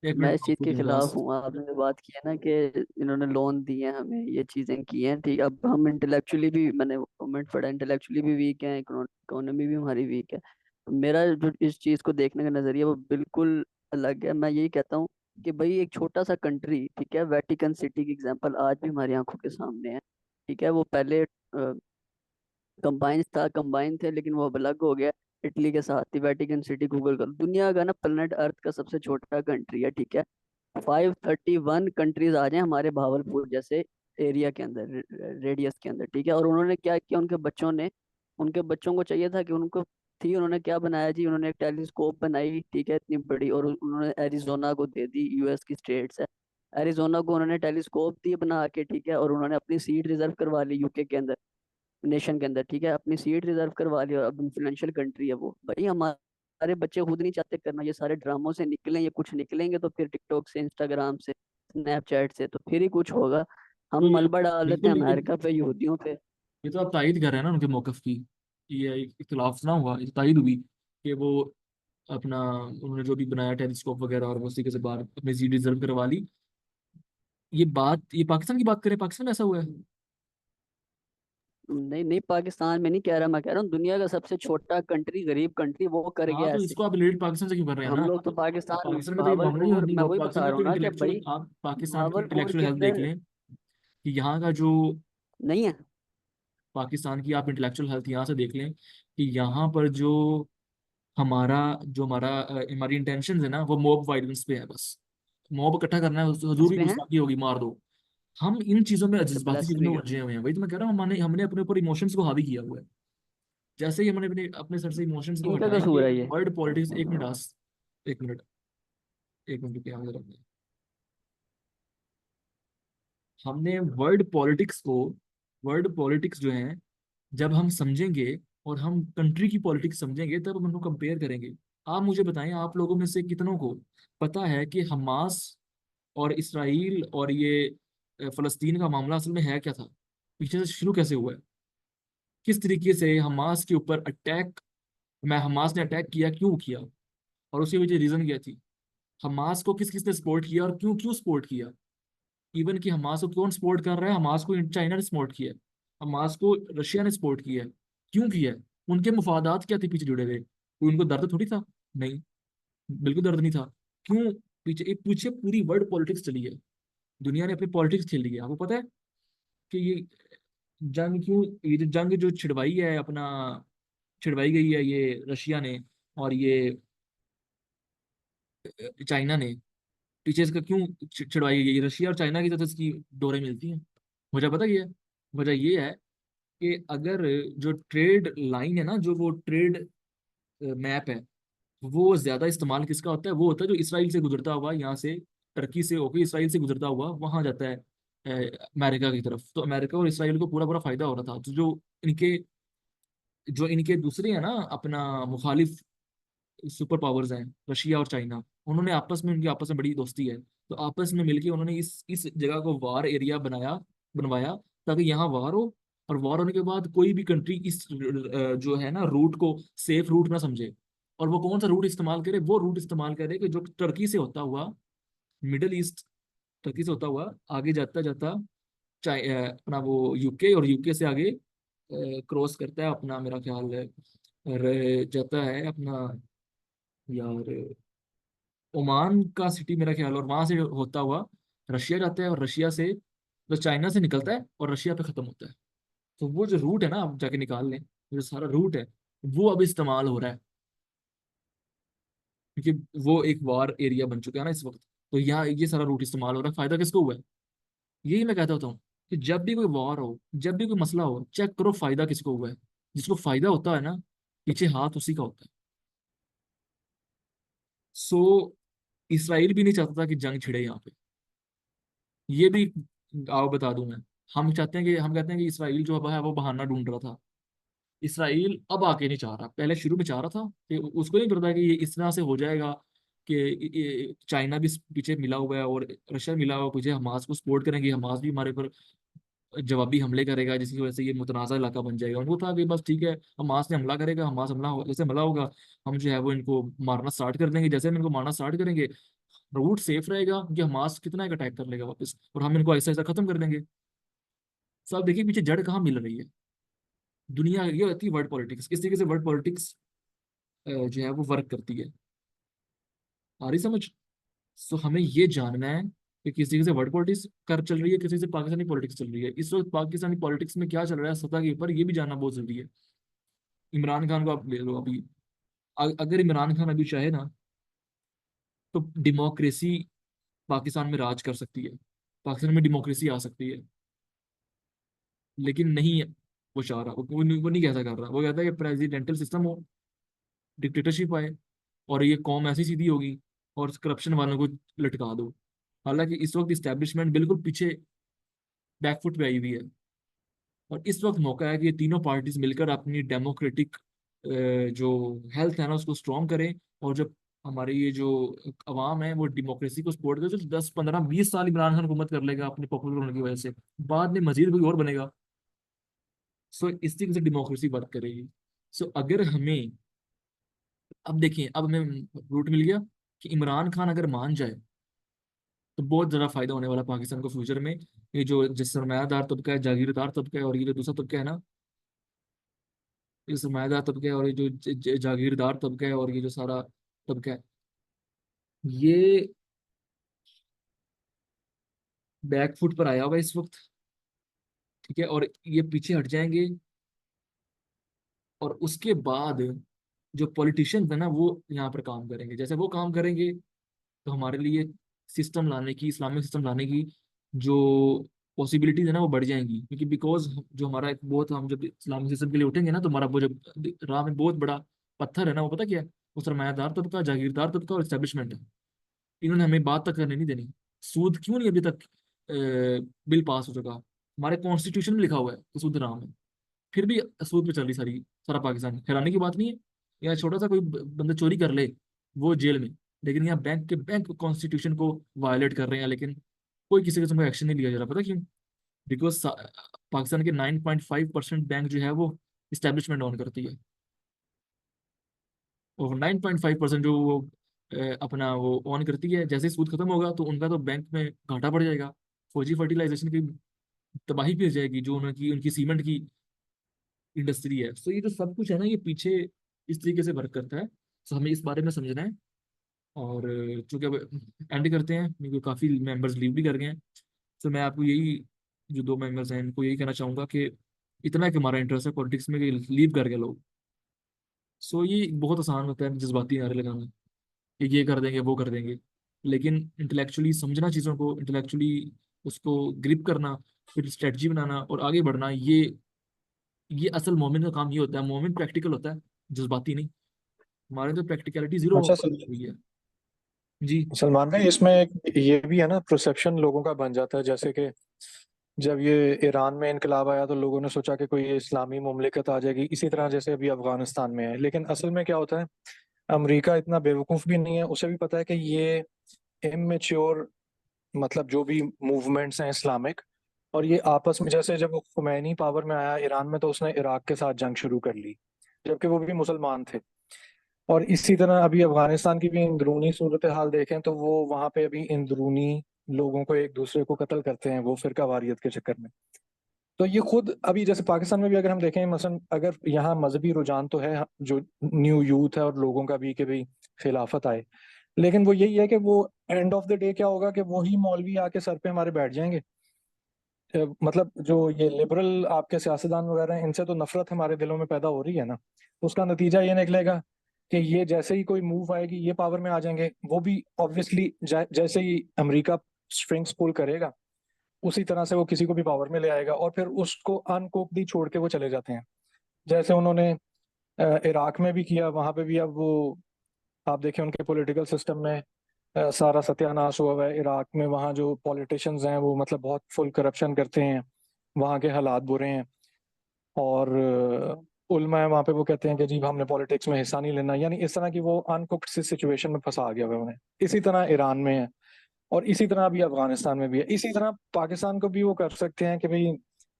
एक मैं मिनट इस चीज़ आपको के दूंगा खिलाफ बस। हूँ। आपने जो बात की है ना कि इन्होंने लोन दिए हैं हमें, ये चीज़ें की हैं, ठीक है। अब हम इंटेलेक्चुअली भी, मैंने कमेंट पढ़ा, इंटेलेक्चुअली भी वीक है, इकोनॉमी भी हमारी वीक है। तो मेरा जो इस चीज़ को देखने का नज़रिया वो बिल्कुल अलग है। मैं यही कहता हूँ कि भाई एक छोटा सा कंट्री, ठीक है, वेटिकन सिटी की एग्जांपल आज भी हमारी आंखों के सामने है। ठीक है, वो पहले कंबाइन थे, लेकिन वो अब अलग हो गया इटली के साथ ही। वेटिकन सिटी गूगल कर, दुनिया का ना प्लेनेट अर्थ का सबसे छोटा कंट्री है, ठीक है। 531 कंट्रीज आ जाए हमारे भावलपुर जैसे एरिया के अंदर, रेडियस के अंदर, ठीक है। और उन्होंने क्या किया, उनके बच्चों को चाहिए था कि उन्होंने क्या बनाया जी, उन्होंने एक टेलीस्कोप बनाई, ठीक है, इतनी बड़ी, और उन्होंने एरिजोना को दे दी, US की स्टेट्स है। एरिजोना को उन्होंने टेलीस्कोप दी बना के, ठीक है, और उन्होंने अपनी सीट रिजर्व करवा ली यूके के अंदर, नेशन के अंदर, ठीक है, अपनी सीट रिजर्व करवा ली। और अब इन्फ्लुएंशियल कंट्री है वो। भाई हमारे बच्चे खुद नहीं चाहते करना, ये सारे ड्रामों से निकलें, ये कुछ निकलेंगे तो फिर टिकटॉक से, इंस्टाग्राम से, स्नैपचैट से, तो फिर ही कुछ होगा। तो हम ये मलबा डाल देते बिल्कुल, हैं लेकिन अमेरिका पे, यहूदियों पे। ये तो आप तायद कर रहे हैं ना उनके मौकफ की। ये इख्तलाफ ना हुआ, ये तो तायद हुई कि वो अपना, उन्होंने जो भी बनाया टेलीस्कोप वगैरह, और वो उसी के से बाहर अपनी सीट रिजर्व करवा ली। ये पाकिस्तान की बात करें, पाकिस्तान में ऐसा हुआ है? नहीं नहीं, पाकिस्तान में नहीं कह रहा, मैं कह रहा हूँ दुनिया का सबसे छोटा कंट्री, गरीब कंट्री, वो कर हाँ, गया तो ऐसे। इसको आप रिलेट पाकिस्तान से क्यों कर रहे हैं हम ना? लोग तो अब पाकिस्तान, पाकिस्तान में तो ये मामला भावलपुर, नहीं मैं हो, वही पाकिस्तान बता में रहा तो हूँ ना कि इंटेलेक्चुअल, भाई आप पाकिस्तान की भावलपुर इंटेलेक्चुअल के हेल्थ देख अंदर लें कि यहाँ का जो, नहीं है। पाकिस्तान की आप इंटेलेक्चुअल हेल्थ यहाँ से देख लें कि यहाँ पर हमारा हमारी इंटेंशन है ना, वो मॉब वायलेंस पे है बस। मॉब इकट्ठा करना है, किस हजूरी पे हैं? गुस्ताखी होगी, मार दो। हम इन चीजों में, अच्छा, जज्बाती चीजों में ब्लास्फेमी उलझे करना। हुए हैं। वही तो मैं कह रहा हूँ, हमने हमने अपने ऊपर इमोशंस को हावी किया हुआ है। जैसे ही हमने अपने अपने सर से इमोशंस को इनका हटाएंगे, कसूर है ये। वर्ल्ड पॉलिटिक्स, एक मिनट, एक मिनट, एक मिनट क्या जरा। हमने वर्ल्ड पॉलिटिक्स जो है, जब हम समझेंगे और हम कंट्री की पॉलिटिक्स समझेंगे तब हम उनको कंपेयर करेंगे। आप मुझे बताएं, आप लोगों में से कितनों को पता है कि हमास और इसराइल और ये फलस्तीन का मामला असल में है क्या था, पीछे से शुरू कैसे हुआ है, किस तरीके से हमास के ऊपर अटैक, मैं हमास ने अटैक किया, क्यों किया, और उसके पीछे रीजन क्या थी, हमास को किस किस ने सपोर्ट किया और क्यों क्यों सपोर्ट किया। इवन कि हमास को कौन सपोर्ट कर रहा है, हमास को चाइना ने सपोर्ट किया है, हमास को रशिया ने सपोर्ट किया है, क्यों किया है, उनके मुफादात क्या थे पीछे जुड़े हुए, कोई उनको दर्द थोड़ी था, नहीं, बिल्कुल दर्द नहीं था। क्यों पीछे, एक पीछे पूरी वर्ल्ड पॉलिटिक्स चली है, दुनिया ने अपनी पॉलिटिक्स खेल ली है। आपको पता है कि ये जंग क्यों, ये जो जंग जो छिड़वाई गई है ये रशिया ने और ये चाइना ने, पीछे इसका क्यों छिड़वाई गई, रशिया और चाइना की तरफ से इसकी डोरें मिलती हैं। वजह पता क्या है? वजह ये है कि अगर जो ट्रेड लाइन है ना, जो वो ट्रेड मैप है, वो ज्यादा इस्तेमाल किसका होता है, वो होता है जो इसराइल से गुजरता हुआ, यहाँ से टर्की से होकर इसराइल से गुजरता हुआ वहां जाता है अमेरिका की तरफ। तो अमेरिका और इसराइल को पूरा पूरा फायदा हो रहा था। तो इनके जो इनके दूसरे हैं ना अपना मुखालिफ सुपर पावर्स हैं, रशिया और चाइना, उन्होंने आपस में, उनकी आपस में बड़ी दोस्ती है, तो आपस में मिलके उन्होंने इस जगह को वार एरिया बनवाया, ताकि यहाँ वार हो, और वार होने के बाद कोई भी कंट्री इस जो है ना रूट को सेफ रूट ना समझे, और वो कौन सा रूट इस्तेमाल करे, वो रूट इस्तेमाल करे कि जो टर्की से होता हुआ, मिडल ईस्ट, टर्की से होता हुआ आगे जाता जाता अपना वो यूके, और यूके से आगे क्रॉस करता है अपना, मेरा ख्याल है जाता है अपना, यार, ओमान का सिटी मेरा ख्याल, और वहां से होता हुआ रशिया जाता है, और रशिया से तो चाइना से निकलता है और रशिया पे खत्म होता है। तो वो जो रूट है ना, आप जाके निकाल लें, जो सारा रूट है वो अब इस्तेमाल हो रहा है, क्योंकि वो एक वार एरिया बन चुका है ना इस वक्त। तो यहाँ ये सारा रूट इस्तेमाल हो रहा है, फायदा किसको हुआ है? यही मैं कहता होता हूँ कि जब भी कोई वॉर हो, जब भी कोई मसला हो, चेक करो फायदा किसको हुआ है। जिसको फायदा होता है ना, पीछे हाथ उसी का होता है। सो इसराइल भी नहीं चाहता था कि जंग छिड़े यहाँ पे, ये भी आओ बता दूं मैं। हम कहते हैं कि इसराइल जो है वो बहाना ढूंढ रहा था। इसराइल अब आके नहीं चाह रहा, पहले शुरू में चाह रहा था कि उसको नहीं पता कि ये इस तरह से हो जाएगा कि चाइना भी पीछे मिला हुआ है और रशिया मिला हुआ है पीछे, हमास को सपोर्ट करेंगे, हमास भी हमारे पर जवाबी हमले करेगा, जिसकी वजह से ये मुतनाज़ा इलाका बन जाएगा। उनको था कि बस ठीक है, हमास ने हमला करेगा, जैसे हमला होगा, हम जो है वो इनको मारना स्टार्ट कर देंगे, जैसे हम इनको मारना स्टार्ट करेंगे रूट सेफ रहेगा, कि हमास कितना एक अटैक कर लेगा वापस, और हम इनको ऐसा ऐसा खत्म कर देंगे। सब देखिए पीछे जड़ कहाँ मिल रही है। दुनिया ये होती है वर्ल्ड पॉलिटिक्स, किस तरीके से वर्ल्ड पॉलिटिक्स जो है वो वर्क करती है। आ रही समझ? सो हमें ये जानना है कि किस तरीके से वर्ल्ड पॉलिटिक्स कर चल रही है, किस तरीके से पाकिस्तानी पॉलिटिक्स चल रही है। इस वक्त पाकिस्तानी पॉलिटिक्स में क्या चल रहा है सतह के ऊपर, ये भी जानना बहुत जरूरी है। इमरान खान को आप ले लो अभी, अगर इमरान खान अभी चाहे ना, तो डेमोक्रेसी पाकिस्तान में राज कर सकती है, पाकिस्तान में डेमोक्रेसी आ सकती है, लेकिन नहीं है। वो चाह रहा, वो नहीं कैसा कर रहा, वो कहता है कि प्रेसिडेंटल सिस्टम हो, डिक्टेटरशिप आए, और ये कौम ऐसी सीधी होगी, और करप्शन वालों को लटका दो। हालांकि इस वक्त इस्टेब्लिशमेंट बिल्कुल पीछे बैकफुट पे आई हुई है, और इस वक्त मौका है कि ये तीनों पार्टीज मिलकर अपनी डेमोक्रेटिक जो हेल्थ है ना उसको स्ट्रॉन्ग करें, और जब हमारे ये जो अवाम है वो डेमोक्रेसी को सपोर्ट करे, तो 10 15 20 साल इमरान खान हुकूमत कर लेगा अपने पॉपुलर होने की वजह से, बाद में मजीद कोई और बनेगा। सो इस तरीके से डेमोक्रेसी वर्क करेगी। सो अगर हमें, अब देखिए, अब हमें रूट मिल गया कि इमरान खान अगर मान जाए तो बहुत ज़्यादा फायदा होने वाला पाकिस्तान को फ्यूचर में। ये जो सरमायादार तबका है, जागीरदार तबका है, और ये जो दूसरा तबका है ना, ये सरमायादार तबका है, और ये जो जागीरदार तबका है, और ये जो सारा तबका है, ये बैकफुट पर आया हुआ है इस वक्त। ठीक है, और ये पीछे हट जाएंगे, और उसके बाद जो पॉलिटिशियंस है ना वो यहाँ पर काम करेंगे, जैसे वो काम करेंगे, तो हमारे लिए सिस्टम लाने की, इस्लामिक सिस्टम लाने की जो पॉसिबिलिटीज है ना वो बढ़ जाएंगी, क्योंकि बिकॉज जो हमारा एक बहुत, हम जब इस्लामिक सिस्टम के लिए उठेंगे ना, तो हमारा वो जब राह में बहुत बड़ा पत्थर है ना, वो पता क्या है? वो सरमायादार तबका, जागीरदार तबका और एस्टेब्लिशमेंट है। इन्होंने हमें बात तक करने नहीं देनी। सूद क्यों नहीं अभी तक बिल पास हो चुका, हमारे कॉन्स्टिट्यूशन में लिखा हुआ है कि सूद हराम है, फिर भी सूद पे चल रही सारा पाकिस्तान। हैरानी की बात नहीं है? यहाँ छोटा सा कोई बंदा चोरी कर ले, वो जेल में, लेकिन यहाँ बैंक कॉन्स्टिट्यूशन को वायलेट कर रहे हैं, लेकिन कोई किसी किस्म का एक्शन नहीं लिया जा रहा। पता क्यों? बिकॉज पाकिस्तान के 9.5% बैंक जो है वो इस्टेब्लिशमेंट ओन करती है, और 9.5% जो वो अपना वो ऑन करती है, जैसे ही सूद खत्म होगा तो उनका तो बैंक में घाटा पड़ जाएगा, फौजी फर्टिलाइजेशन की तबाही भी हो जाएगी, जो उनकी उनकी सीमेंट की इंडस्ट्री है। तो ये जो सब कुछ है ना, ये पीछे इस तरीके से वर्क करता है। तो हमें इस बारे में समझना है। और चूंकि अब एंड करते हैं, मेरे को काफ़ी मेंबर्स लीव भी कर गए हैं, तो मैं आपको यही, जो 2 मेंबर्स हैं इनको यही कहना चाहूँगा कि इतना कि हमारा इंटरेस्ट है पॉलिटिक्स में कि लीव कर गए लोग। सो ये बहुत आसान होता है जज्बाती नारे लगाना कि ये कर देंगे वो कर देंगे, लेकिन इंटेलेक्चुअली समझना चीज़ों को, इंटेलेक्चुअली उसको ग्रिप करना, फिर स्ट्रेटजी बनाना और आगे बढ़ना, ये असल मोमिन का काम। ये होता है मोमिन प्रैक्टिकल होता है, जज्बाती नहीं। हमारे तो प्रैक्टिकलिटी जीरो अच्छा हुई है। जी। सलमान भाई, इसमें एक ये भी है ना, परसेप्शन लोगों का बन जाता है। जैसे कि जब ये ईरान में इनकलाब आया तो लोगों ने सोचा कि कोई इस्लामी मुमलिकत आ जाएगी, इसी तरह जैसे अभी अफगानिस्तान में है। लेकिन असल में क्या होता है, अमेरिका इतना बेवकूफ़ भी नहीं है, उसे भी पता है कि ये इमेच्योर, मतलब जो भी मूवमेंट्स हैं इस्लामिक, और ये आपस में, जैसे जब वो खुमैनी पावर में आया ईरान में तो उसने इराक के साथ जंग शुरू कर ली, जबकि वो भी मुसलमान थे। और इसी तरह अभी अफगानिस्तान की भी अंदरूनी सूरत हाल देखें तो वो वहां पे अभी अंदरूनी लोगों को एक दूसरे को कत्ल करते हैं, वो फिरका वारियत के चक्कर में। तो ये खुद अभी जैसे पाकिस्तान में भी अगर हम देखें, मसलन अगर यहाँ मजहबी रुझान तो है, जो न्यू यूथ है और लोगों का भी, कि भाई खिलाफत आए, लेकिन वो यही है कि वो एंड ऑफ द डे क्या होगा कि वही मौलवी आके सर पे हमारे बैठ जाएंगे। मतलब जो ये लिबरल आपके सियासतदान वगैरह हैं, इनसे तो नफरत हमारे दिलों में पैदा हो रही है ना। उसका नतीजा ये निकलेगा कि ये जैसे ही कोई मूव आएगी ये पावर में आ जाएंगे, वो भी ऑब्वियसली जैसे ही अमेरिका स्ट्रिंग्स पुल करेगा उसी तरह से वो किसी को भी पावर में ले आएगा, और फिर उसको अनकोक्ड छोड़ के वो चले जाते हैं। जैसे उन्होंने इराक में भी किया, वहां पे भी अब वो आप देखें उनके पॉलिटिकल सिस्टम में सारा सत्यानाश हुआ हुआ है इराक में। वहाँ जो पॉलिटिशियंस हैं वो मतलब बहुत फुल करप्शन करते हैं, वहाँ के हालात बुरे हैं। और उल्मा है वहाँ पे, वो कहते हैं कि जी हमने पॉलिटिक्स में हिस्सा नहीं लेना, यानी इस तरह की वो अनकुक्ड सी सिचुएशन में फंसा गया हुआ है उन्हें। इसी तरह ईरान में है, और इसी तरह अभी अफगानिस्तान में भी है। इसी तरह पाकिस्तान को भी वो कर सकते हैं कि भाई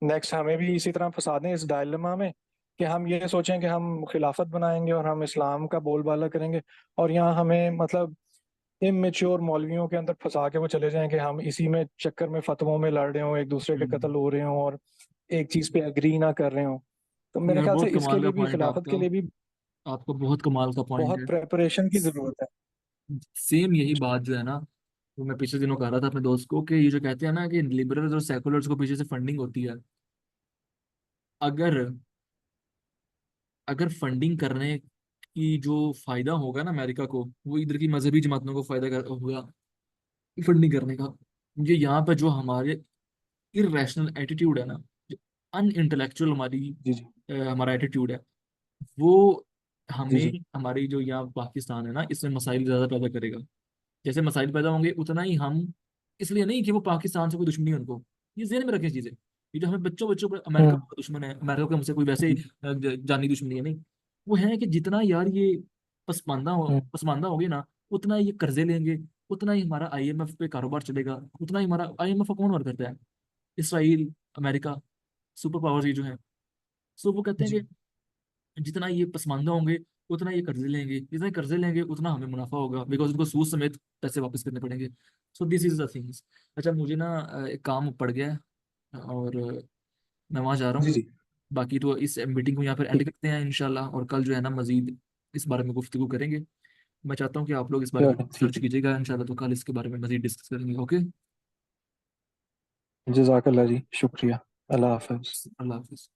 नेक्स्ट हमें भी इसी तरह फंसा दें इस डायलेमा में, कि हम ये सोचें कि हम खिलाफत बनाएंगे और हम इस्लाम का बोलबाला करेंगे, और यहाँ हमें मतलब इमेच्योर मौलवियों के अंदर फंसा के वो चले जाएं कि हम इसी में चक्कर में फतवों में लड़ रहे हो, एक दूसरे के कत्ल हो रहे हो, और एक चीज पे एग्री ना कर रहे हो। तो मेरे यार ख्याल से बहुत इसके कमाल का लिए भी, पॉइंट है खिलाफत के आपका, लिए भी आपका बहुत कमाल का पॉइंट बहुत है। प्रेपरेशन की जरूरत है। सेम यही बात जो है ना, वो मैं पिछले दिनों कह रहा था अपने दोस्त को कि ये जो कहते हैं ना कि लिबरल्स और सेकुलर्स को पीछे से फंडिंग होती है, अगर अगर फंडिंग करने की जो फायदा होगा ना अमेरिका को, वो इधर की मजहबी जमातों को होगा फंडिंग करने का। ये यहाँ पे जो हमारे इरेशनल एटीट्यूड है ना, जो अन इंटेलेक्चुअल जी जी हमारा एटीट्यूड है, वो जी हमें, जी। हमारी जो यहाँ पाकिस्तान है ना, इसमें मसाइल ज्यादा पैदा करेगा। जैसे मसाइल पैदा होंगे उतना ही हम, इसलिए नहीं कि वो पाकिस्तान से कोई दुश्मनी है उनको, ये जेहन में रखें चीजें। ये जो हमें बच्चों बच्चों पर अमेरिका हम्म का दुश्मन है, अमेरिका को हमसे कोई वैसे ही जानी दुश्मनी है, नहीं। वो है कि जितना यार ये हम्म पसमानदा होगे ना, उतना ही ये कर्जे लेंगे, उतना ही हमारा आईएमएफ पे कारोबार चलेगा, उतना ही हमारा आईएमएफ का कौन और करता है? इसराइल, अमेरिका, सुपर पावर्स ये जो है। सो वो कहते हैं जी। कि जितना ये पसमानदा होंगे उतना ये कर्जे लेंगे, जितना ये कर्जे लेंगे उतना हमें मुनाफा होगा, बिकॉज उनको सूद समेत पैसे वापस करने पड़ेंगे। So this is the things. अच्छा मुझे ना एक काम पड़ गया है, और मैं वहाँ जा रहा जी हूँ। जी। बाकी तो इस मीटिंग को यहाँ पर एंड ठीक। करते हैं इंशाल्लाह, और कल जो है ना मजीद इस बारे में गुफ्तगू करेंगे। मैं चाहता हूँ कि आप लोग इस बारे में चलो सर्च ठीक है। कीजिएगा इंशाल्लाह, तो कल इसके बारे में मजीद डिस्कस करेंगे। ओके। जजाकल्ला जी, शुक्रिया। अल्लाह हाफिज। अल्लाह हाफिज़।